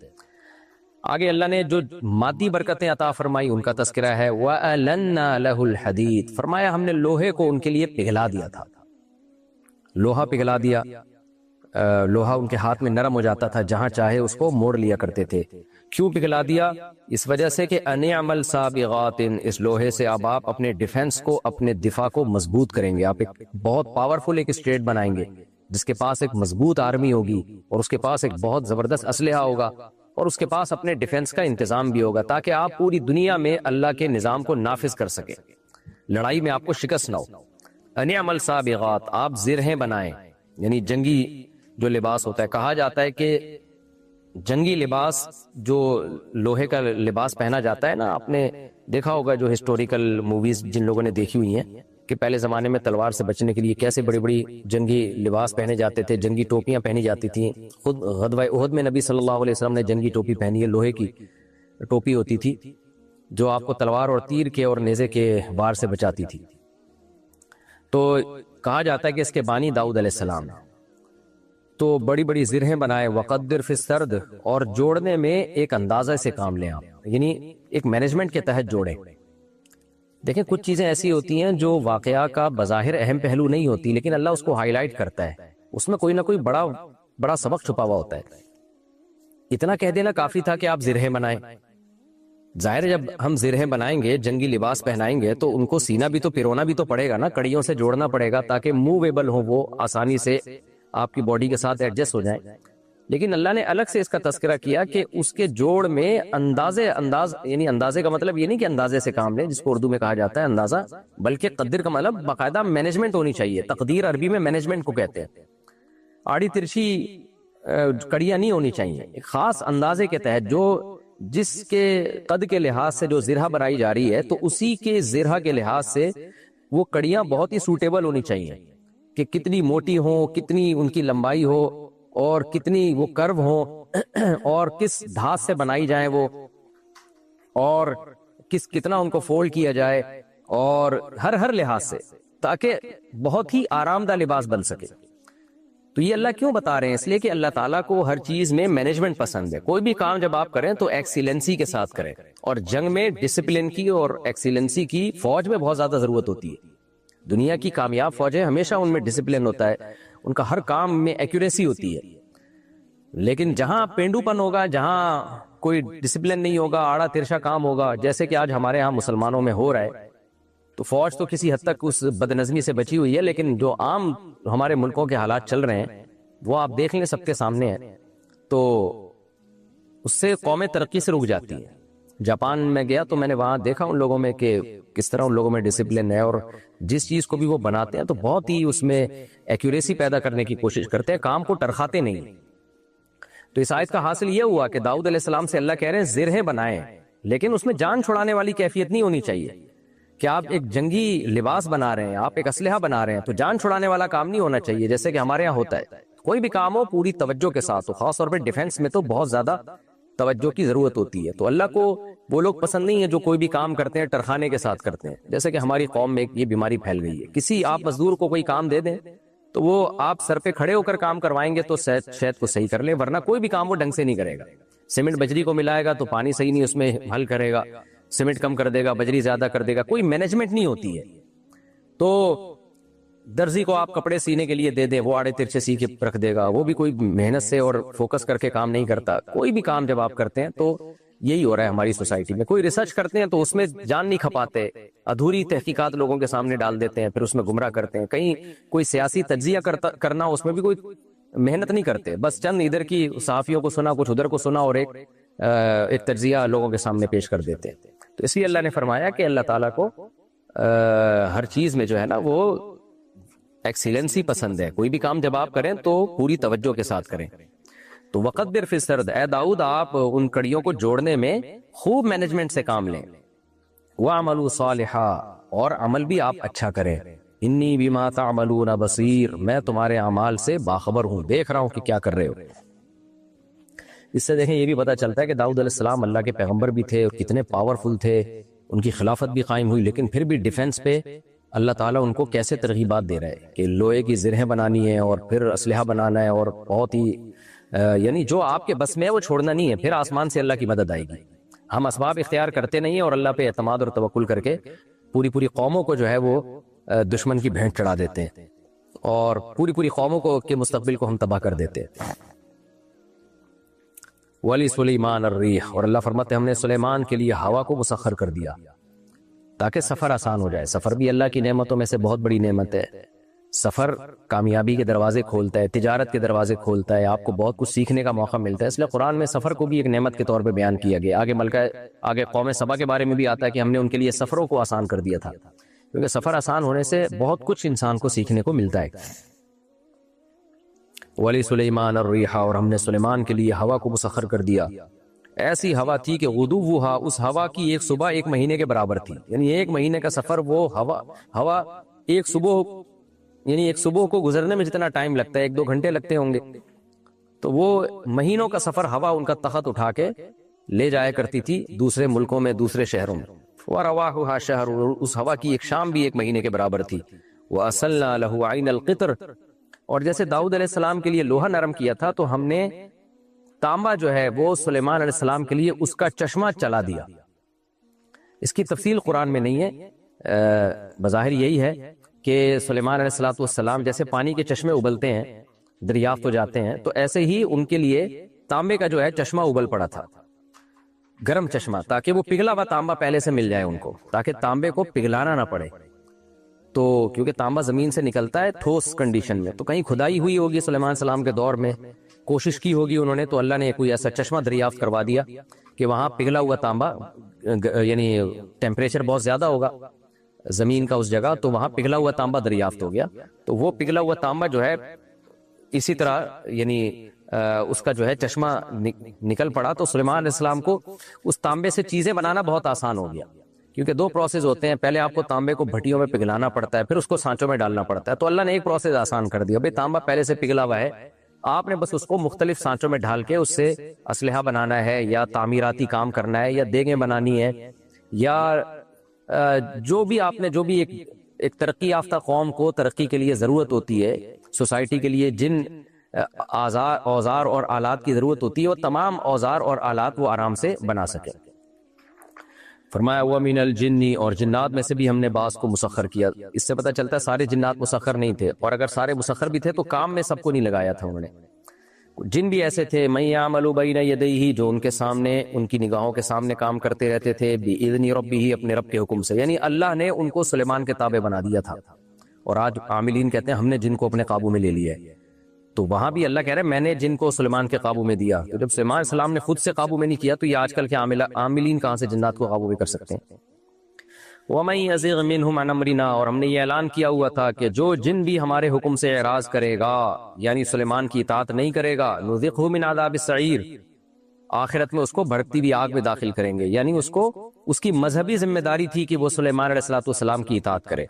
آگے اللہ نے جو مادی برکتیں عطا فرمائی ان کا تذکرہ ہے، وَأَلَنَّا لَهُ الْحَدِيدَ، فرمایا ہم نے لوہے کو ان کے لیے پگھلا دیا تھا، لوہا پگھلا دیا۔ لوہا ان کے ہاتھ میں نرم ہو جاتا تھا، جہاں چاہے اس کو موڑ لیا کرتے تھے۔ کیوں پگھلا دیا؟ اس وجہ سے کہ اَنِعْمَلْ سَابِغَاتٍ، اس لوہے سے اب آپ اپنے ڈیفنس کو، اپنے دفاع کو مضبوط کریں گے۔ آپ ایک بہت پاورفل ایک اسٹیٹ بنائیں گے جس کے پاس ایک مضبوط آرمی ہوگی، اور اس کے پاس ایک بہت زبردست اسلحہ ہوگا، اور اس کے پاس اپنے ڈیفنس کا انتظام بھی ہوگا، تاکہ آپ پوری دنیا میں اللہ کے نظام کو نافذ کر سکیں، لڑائی میں آپ کو شکست نہ ہو۔ انعمل سابغات، آپ زرہیں بنائیں، یعنی جنگی جو لباس ہوتا ہے، کہا جاتا ہے کہ جنگی لباس جو لوہے کا لباس پہنا جاتا ہے نا، آپ نے دیکھا ہوگا جو ہسٹوریکل موویز جن لوگوں نے دیکھی ہوئی ہیں کہ پہلے زمانے میں تلوار سے بچنے کے لیے کیسے بڑی بڑی جنگی لباس پہنے جاتے تھے، جنگی ٹوپیاں پہنی جاتی تھیں. خود غزوہ احد میں نبی صلی اللہ علیہ وسلم نے جنگی ٹوپی پہنی ہے، لوہے کی ٹوپی ہوتی تھی جو آپ کو تلوار اور تیر کے اور نیزے کے وار سے بچاتی تھی. تو کہا جاتا ہے کہ اس کے بانی داؤد علیہ السلام ہیں. تو بڑی بڑی زرہیں بنائے، وقدر فی السرد، اور جوڑنے میں ایک اندازہ سے کام لیں آپ، یعنی ایک مینجمنٹ کے تحت جوڑیں. دیکھیں کچھ چیزیں ایسی ہوتی ہیں جو واقعہ کا بظاہر اہم پہلو نہیں ہوتی، لیکن اللہ اس کو ہائی لائٹ کرتا ہے، اس میں کوئی نہ کوئی بڑا سبق چھپا ہوا ہوتا ہے. اتنا کہہ دینا کافی تھا کہ آپ زرہیں بنائیں. ظاہر جب ہم زرہیں بنائیں گے، جنگی لباس پہنائیں گے، تو ان کو سینہ بھی تو پرونا بھی تو پڑے گا نا، کڑیوں سے جوڑنا پڑے گا تاکہ موویبل ہو، وہ آسانی سے آپ کی باڈی کے ساتھ ایڈجسٹ ہو جائیں. لیکن اللہ نے الگ سے اس کا تذکرہ کیا کہ اس کے جوڑ میں انداز، یعنی اندازے کا مطلب یہ نہیں کہ اندازے سے کام لیں جس کو اردو میں کہا جاتا ہے اندازہ، بلکہ قدر کا مطلب باقاعدہ مینجمنٹ ہونی چاہیے. تقدیر عربی میں مینجمنٹ کو کہتے ہیں. آڑی ترچھی کڑیاں نہیں ہونی چاہیے، ایک خاص اندازے کے تحت جو جس کے قد کے لحاظ سے جو زرہ بنائی جا رہی ہے تو اسی کے زرہ کے لحاظ سے وہ کڑیاں بہت ہی سوٹیبل ہونی چاہیے کہ کتنی موٹی ہوں، کتنی ان کی لمبائی ہو، اور کتنی وہ کرو ہوں، اور کس دھات سے بنائی جائیں وہ، اور کتنا ان کو فولڈ کیا جائے، اور ہر لحاظ سے، تاکہ بہت ہی آرام دہ لباس بن سکے. تو یہ اللہ کیوں بتا رہے ہیں؟ اس لیے کہ اللہ تعالیٰ کو ہر چیز میں مینجمنٹ پسند ہے. کوئی بھی کام جب آپ کریں تو ایکسیلنسی کے ساتھ کریں، اور جنگ میں ڈسپلن کی اور ایکسیلنسی کی فوج میں بہت زیادہ ضرورت ہوتی ہے. دنیا کی کامیاب فوجیں ہمیشہ ان میں ڈسپلن ہوتا ہے، ان کا ہر کام میں ایکوریسی ہوتی ہے. لیکن جہاں پینڈو پن ہوگا، جہاں کوئی ڈسپلن نہیں ہوگا، آڑا ترشا کام ہوگا، جیسے کہ آج ہمارے ہاں مسلمانوں میں ہو رہا ہے، تو فوج تو کسی حد تک اس بدنظمی سے بچی ہوئی ہے، لیکن جو عام ہمارے ملکوں کے حالات چل رہے ہیں وہ آپ دیکھ لیں، سب کے سامنے ہیں. تو اس سے قومیں ترقی سے رک جاتی ہیں. جاپان میں گیا تو میں نے وہاں دیکھا ان لوگوں میں کہ کس طرح ان لوگوں میں ڈسپلن ہے، اور جس چیز کو بھی وہ بناتے ہیں تو بہت ہی اس میں ایکوریسی پیدا کرنے کی کوشش کرتے ہیں، کام کو ٹرخاتے نہیں. تو اس آیت کا حاصل یہ ہوا کہ داؤد علیہ السلام سے اللہ کہہ رہے ہیں زرہیں بنائیں، لیکن اس میں جان چھڑانے والی کیفیت نہیں ہونی چاہیے کہ آپ ایک جنگی لباس بنا رہے ہیں، آپ ایک اسلحہ بنا رہے ہیں، تو جان چھڑانے والا کام نہیں ہونا چاہیے جیسے کہ ہمارے یہاں ہوتا ہے. کوئی بھی کام ہو پوری توجہ کے ساتھ، خاص طور پہ ڈیفنس میں تو بہت زیادہ توجہ کی ضرورت ہوتی ہے. تو اللہ کو وہ لوگ پسند نہیں ہے جو کوئی بھی کام کرتے ہیں ٹرخانے کے ساتھ کرتے ہیں. جیسے کہ ہماری قوم میں یہ بیماری پھیل گئی ہے، کسی آپ مزدور کو کوئی کام دے دیں تو وہ آپ سر پہ کھڑے ہو کر کام کروائیں گے تو شاید کو صحیح کر لیں، ورنہ کوئی بھی کام وہ ڈھنگ سے نہیں کرے گا. سیمنٹ بجری کو ملائے گا تو پانی صحیح نہیں اس میں حل کرے گا، سیمنٹ کم کر دے گا، بجری زیادہ کر دے گا، کوئی مینجمنٹ نہیں ہوتی ہے. تو درزی کو آپ کپڑے سینے کے لیے دے دیں، وہ آڑے ترچے سی کے رکھ دے گا، وہ بھی کوئی محنت سے اور فوکس کر کے کام نہیں کرتا. کوئی بھی کام جب آپ کرتے ہیں تو یہی ہو رہا ہے ہماری سوسائٹی میں. کوئی ریسرچ کرتے ہیں تو اس میں جان نہیں کھپاتے، ادھوری تحقیقات لوگوں کے سامنے ڈال دیتے ہیں، پھر اس میں گمراہ کرتے ہیں. کہیں کوئی سیاسی تجزیہ کرنا، اس میں بھی کوئی محنت نہیں کرتے، بس چند ادھر کی صحافیوں کو سنا، کچھ ادھر کو سنا، اور ایک تجزیہ لوگوں کے سامنے پیش کر دیتے ہیں. تو اس لیے اللہ نے فرمایا کہ اللہ تعالیٰ کو ہر چیز میں جو ہے نا وہ ایکسیلنسی پسند ہے. کوئی بھی کام جب آپ کریں تو پوری توجہ کے ساتھ کریں. تو وقدر فی السرد، اے داؤد آپ ان کڑیوں کو جوڑنے میں خوب مینجمنٹ سے کام لیں. وَعْمَلُوا صَالِحًا، اور عمل بھی آپ اچھا کریں. انی بما تعملون بصیر، میں تمہارے اعمال سے باخبر ہوں، دیکھ رہا ہوں کہ کیا کر رہے ہو. اس سے دیکھیں یہ بھی پتہ چلتا ہے کہ داؤد علیہ السلام اللہ کے پیغمبر بھی تھے اور کتنے پاورفل تھے، ان کی خلافت بھی قائم ہوئی، لیکن پھر بھی ڈیفنس پہ اللہ تعالیٰ ان کو کیسے ترغیبات دے رہے ہیں کہ لوہے کی زرہیں بنانی ہے اور پھر اسلحہ بنانا ہے، اور بہت ہی یعنی جو آپ کے بس میں ہے وہ چھوڑنا نہیں ہے، پھر آسمان سے اللہ کی مدد آئے گی. ہم اسباب اختیار کرتے نہیں ہیں اور اللہ پہ اعتماد اور توکل کر کے پوری قوموں کو جو ہے وہ دشمن کی بھینٹ چڑھا دیتے ہیں، اور پوری قوموں کو کے مستقبل کو ہم تباہ کر دیتے ہیں. ولی سلیمان الریح، اور اللہ فرماتے ہیں ہم نے سلیمان کے لیے ہوا کو مسخر کر دیا تاکہ سفر آسان ہو جائے. سفر بھی اللہ کی نعمتوں میں سے بہت بڑی نعمت ہے. سفر کامیابی کے دروازے کھولتا ہے، تجارت کے دروازے کھولتا ہے، آپ کو بہت کچھ سیکھنے کا موقع ملتا ہے. اس لیے قرآن میں سفر کو بھی ایک نعمت کے طور پہ بیان کیا گیا. آگے قوم سبا کے بارے میں بھی آتا ہے کہ ہم نے ان کے لیے سفروں کو آسان کر دیا تھا. کیونکہ سفر آسان ہونے سے بہت کچھ انسان کو سیکھنے کو ملتا ہے. ولی سلیمان الریح، اور ہم نے سلیمان کے لیے ہوا کو مسخر کر دیا. ایسی ہوا تھی کہ غدوها، اس ہوا کی ایک صبح ایک مہینے کے برابر تھی. یعنی ایک مہینے کا سفر وہ ہوا ایک صبح، یعنی ایک صبح کو گزرنے میں جتنا ٹائم لگتا ہے 1-2 گھنٹے لگتے ہوں گے، تو وہ مہینوں کا سفر ہوا ان کا تخت اٹھا کے لے جایا کرتی تھی دوسرے ملکوں میں، دوسرے شہروں میں. وَرَوَاحُهَا شَهْرٌ، اس ہوا کی ایک شام بھی ایک مہینے کے برابر تھی. وَأَصَلْنَا لَهُ عَيْنَ الْقِطْرِ، اور جیسے داؤد علیہ السلام کے لیے لوہا نرم کیا تھا تو ہم نے تانبا جو ہے وہ سلیمان علیہ السلام کے لیے اس کا چشمہ چلا دیا. اس کی تفصیل قرآن میں نہیں ہے، بظاہر یہی ہے کہ سلیمان علیہ السلام جیسے پانی کے چشمے ابلتے ہیں، دریافت ہو جاتے ہیں، تو ایسے ہی ان کے لیے تانبے کا جو ہے چشمہ ابل پڑا تھا، گرم چشمہ، تاکہ وہ پگھلا ہوا تانبا پہلے سے مل جائے ان کو، تاکہ تانبے کو پگھلانا نہ پڑے. تو کیونکہ تانبا زمین سے نکلتا ہے ٹھوس کنڈیشن میں، تو کہیں کھدائی ہوئی ہوگی سلیمان السلام کے دور میں، کوشش کی ہوگی انہوں نے، تو اللہ نے کوئی ایسا چشمہ دریافت کروا دیا کہ وہاں پگھلا ہوا تانبا، یعنی ٹیمپریچر بہت زیادہ ہوگا زمین کا اس جگہ، تو وہاں پگھلا ہوا تانبا دریافت ہو گیا. تو وہ پگھلا ہوا تانبا جو ہے اسی طرح یعنی اس کا جو ہے چشمہ نکل پڑا. تو سلیمان علیہ السلام کو اس تانبے سے چیزیں بنانا بہت آسان ہو گیا، کیونکہ 2 پروسیس ہوتے ہیں. پہلے آپ کو تانبے کو بھٹیوں میں پگھلانا پڑتا ہے، پھر اس کو سانچوں میں ڈالنا پڑتا ہے. تو اللہ نے ایک پروسیس آسان کر دیا، بھئی تانبا پہلے سے پگھلا ہوا ہے، آپ نے بس اس کو مختلف سانچوں میں ڈال کے اس سے اسلحہ بنانا ہے، یا تعمیراتی کام کرنا ہے، یا دیگیں بنانی ہے، یا جو بھی آپ نے جو بھی ایک ترقی یافتہ قوم کو ترقی کے لیے ضرورت ہوتی ہے، سوسائٹی کے لیے جن اوزار اور آلات کی ضرورت ہوتی ہے، وہ تمام اوزار اور آلات وہ آرام سے بنا سکے. فرمایا وَمِنَ الْجِنِّ، اور جنات میں سے بھی ہم نے بعض کو مسخر کیا. اس سے پتہ چلتا ہے سارے جنات مسخر نہیں تھے، اور اگر سارے مسخر بھی تھے تو کام میں سب کو نہیں لگایا تھا انہوں نے. جن بھی ایسے تھے مَن يَعْمَلُ بَيْنَ يَدَيْهِ، جو ان کے سامنے، ان کی نگاہوں کے سامنے کام کرتے رہتے تھے، بِإِذْنِ رَبِّهِ، اپنے رب کے حکم سے. یعنی اللہ نے ان کو سلیمان کے تابع بنا دیا تھا. اور آج عاملین کہتے ہیں ہم نے جن کو اپنے قابو میں لے لیا ہے. تو وہاں بھی اللہ کہہ رہے ہیں میں نے جن کو سلیمان کے قابو میں دیا. تو جب سلیمان علیہ السلام نے خود سے قابو میں نہیں کیا تو یہ آج کل کے عاملین کہاں سے جنات کو قابو میں کر سکتے ہیں. وَمَن يَزِغْ مِنْهُمْ عَنْ أَمْرِنَا، اور ہم نے یہ اعلان کیا ہوا تھا کہ جو جن بھی ہمارے حکم سے اعراض کرے گا، یعنی سلیمان کی اطاعت نہیں کرے گا، نُذِقْهُ مِنْ عَذَابِ السَّعِيرِ، آخرت میں اس کو بھڑکتی ہوئی آگ میں داخل کریں گے. یعنی اس کو اس کی مذہبی ذمہ داری تھی کہ وہ سلیمان علیہ السلام کی اطاعت کرے.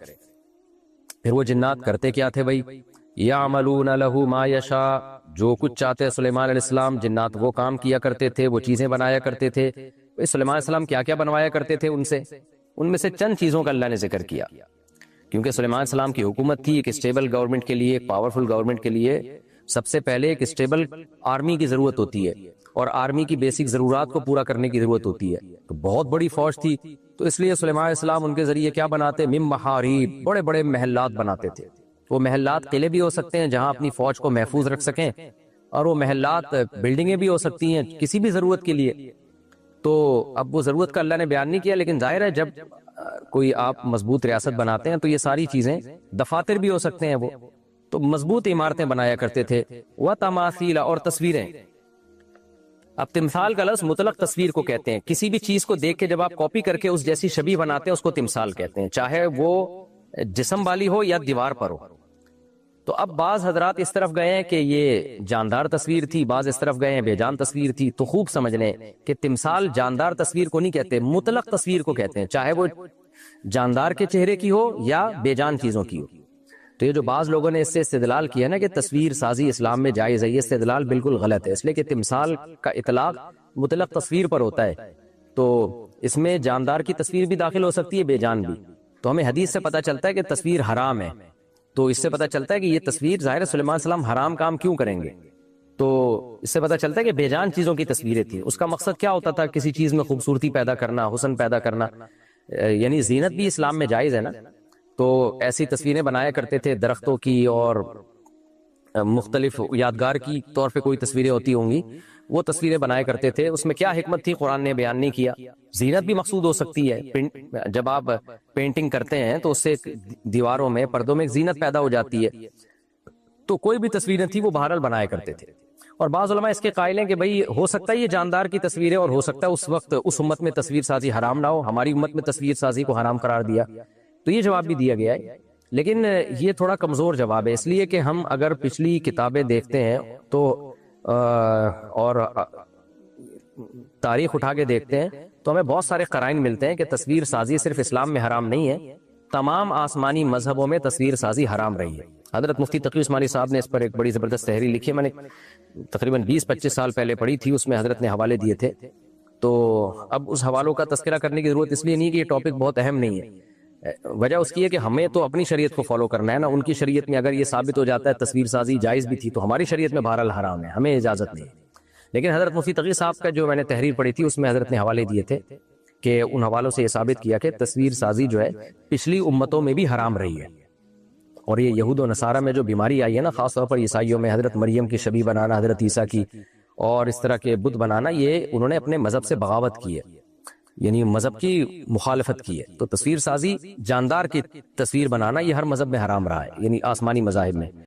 پھر وہ جنات کرتے کیا تھے بھائی؟ یعملون لہ ما یشاء، جو کچھ چاہتے سلیمان علیہ السلام، جنات وہ کام کیا کرتے تھے، وہ چیزیں بنایا کرتے تھے. سلیمان علیہ السلام کیا کیا بنوایا کرتے تھے ان میں سے چند چیزوں کا اللہ نے ذکر کیا. کیونکہ سلیمان علیہ السلام کی حکومت تھی ایک اسٹیبل گورنمنٹ کے لیے، ایک پاورفل گورنمنٹ کے لیے سب سے پہلے ایک اسٹیبل آرمی کی ضرورت ہوتی ہے، اور آرمی کی بیسک ضرورات کو پورا کرنے کی ضرورت ہوتی ہے. تو بہت بڑی فوج تھی، تو اس لیے سلیمان علیہ السلام ان کے ذریعے کیا بناتے؟ من محاریب، بڑے بڑے محلات بناتے تھے. وہ محلات قلعے بھی ہو سکتے ہیں جہاں اپنی فوج کو محفوظ رکھ سکیں، اور وہ محلات بلڈنگیں بھی ہو سکتی ہیں کسی بھی ضرورت کے لیے. تو اب وہ ضرورت کا اللہ نے بیان نہیں کیا، لیکن ظاہر ہے جب کوئی آپ مضبوط ریاست بناتے ہیں تو یہ ساری چیزیں، دفاتر بھی ہو سکتے ہیں وہ، تو مضبوط عمارتیں بنایا کرتے تھے. وَتَمَاثِيلَ، اور تصویریں. اب تمثال کا لفظ مطلق تصویر کو کہتے ہیں، کسی بھی چیز کو دیکھ کے جب آپ کاپی کر کے اس جیسی شبیہ بناتے ہیں اس کو تمثال کہتے ہیں، چاہے وہ جسم والی ہو یا دیوار پر ہو. تو اب بعض حضرات اس طرف گئے ہیں کہ یہ جاندار تصویر تھی، بعض اس طرف گئے ہیں بے جان تصویر تھی. تو خوب سمجھ لیں کہ تمثال جاندار تصویر کو نہیں کہتے، مطلق تصویر کو کہتے ہیں، چاہے وہ جاندار کے چہرے کی ہو یا بے جان چیزوں کی ہو. تو یہ جو بعض لوگوں نے اس سے استدلال کیا نا کہ تصویر سازی اسلام میں جائز ہے، یہ استدلال بالکل غلط ہے، اس لیے کہ تمثال کا اطلاق مطلق تصویر پر ہوتا ہے. تو اس میں جاندار کی تصویر بھی داخل ہو سکتی ہے، بے جان بھی. تو ہمیں حدیث سے پتہ چلتا ہے کہ تصویر حرام ہے. تو اس سے پتہ چلتا ہے کہ یہ تصویر ظاہر سلیمان علیہ السلام حرام کام کیوں کریں گے. تو اس سے پتہ چلتا ہے کہ بے جان چیزوں کی تصویریں تھیں. اس کا مقصد کیا ہوتا تھا؟ کسی چیز میں خوبصورتی پیدا کرنا، حسن پیدا کرنا، یعنی زینت بھی اسلام میں جائز ہے نا. تو ایسی تصویریں بنایا کرتے تھے درختوں کی، اور مختلف یادگار کی طور پہ کوئی تصویریں ہوتی ہوں گی، وہ تصویریں بنایا کرتے تھے. اس میں کیا حکمت تھی قرآن نے بیان نہیں کیا. زینت بھی مقصود ہو سکتی ہے، جب آپ پینٹنگ کرتے ہیں تو اس سے دیواروں میں، پردوں میں ایک زینت پیدا ہو جاتی ہے. تو کوئی بھی تصویریں تھی وہ بہرحال بنایا کرتے تھے. اور بعض علماء اس کے قائل ہیں کہ بھئی ہو سکتا ہے یہ جاندار کی تصویریں، اور ہو سکتا ہے اس وقت اس امت میں تصویر سازی حرام نہ ہو، ہماری امت میں تصویر سازی کو حرام قرار دیا. تو یہ جواب بھی دیا گیا ہے، لیکن یہ تھوڑا کمزور جواب ہے، اس لیے کہ ہم اگر پچھلی کتابیں دیکھتے ہیں تو اور تاریخ اٹھا کے دیکھتے ہیں تو ہمیں بہت سارے قرائن ملتے ہیں کہ تصویر سازی صرف اسلام میں حرام نہیں ہے، تمام آسمانی مذہبوں میں تصویر سازی حرام رہی ہے۔ حضرت مفتی تقی عثمانی صاحب نے اس پر ایک بڑی زبردست تحریر لکھی ہے، میں نے تقریباً 20-25 سال پہلے پڑھی تھی، اس میں حضرت نے حوالے دیے تھے، تو اب اس حوالوں کا تذکرہ کرنے کی ضرورت اس لیے نہیں کہ یہ ٹاپک بہت اہم نہیں ہے، وجہ اس کی ہے کہ ہمیں تو اپنی شریعت کو فالو کرنا ہے نا، ان کی شریعت میں اگر یہ ثابت ہو جاتا ہے تصویر سازی جائز بھی تھی تو ہماری شریعت میں بہرحال حرام ہے، ہمیں اجازت نہیں ہے۔ لیکن حضرت مفتی تقی صاحب کا جو میں نے تحریر پڑھی تھی اس میں حضرت نے حوالے دیے تھے کہ ان حوالوں سے یہ ثابت کیا کہ تصویر سازی جو ہے پچھلی امتوں میں بھی حرام رہی ہے، اور یہ یہود و نصارہ میں جو بیماری آئی ہے نا، خاص طور پر عیسائیوں میں حضرت مریم کی شبیہ بنانا، حضرت عیسیٰ کی اور اس طرح کے بت بنانا، یہ انہوں نے اپنے مذہب سے بغاوت کی ہے، یعنی مذہب کی مخالفت کی ہے۔ تو تصویر سازی، جاندار کی تصویر بنانا، یہ ہر مذہب میں حرام رہا ہے، یعنی آسمانی مذاہب میں۔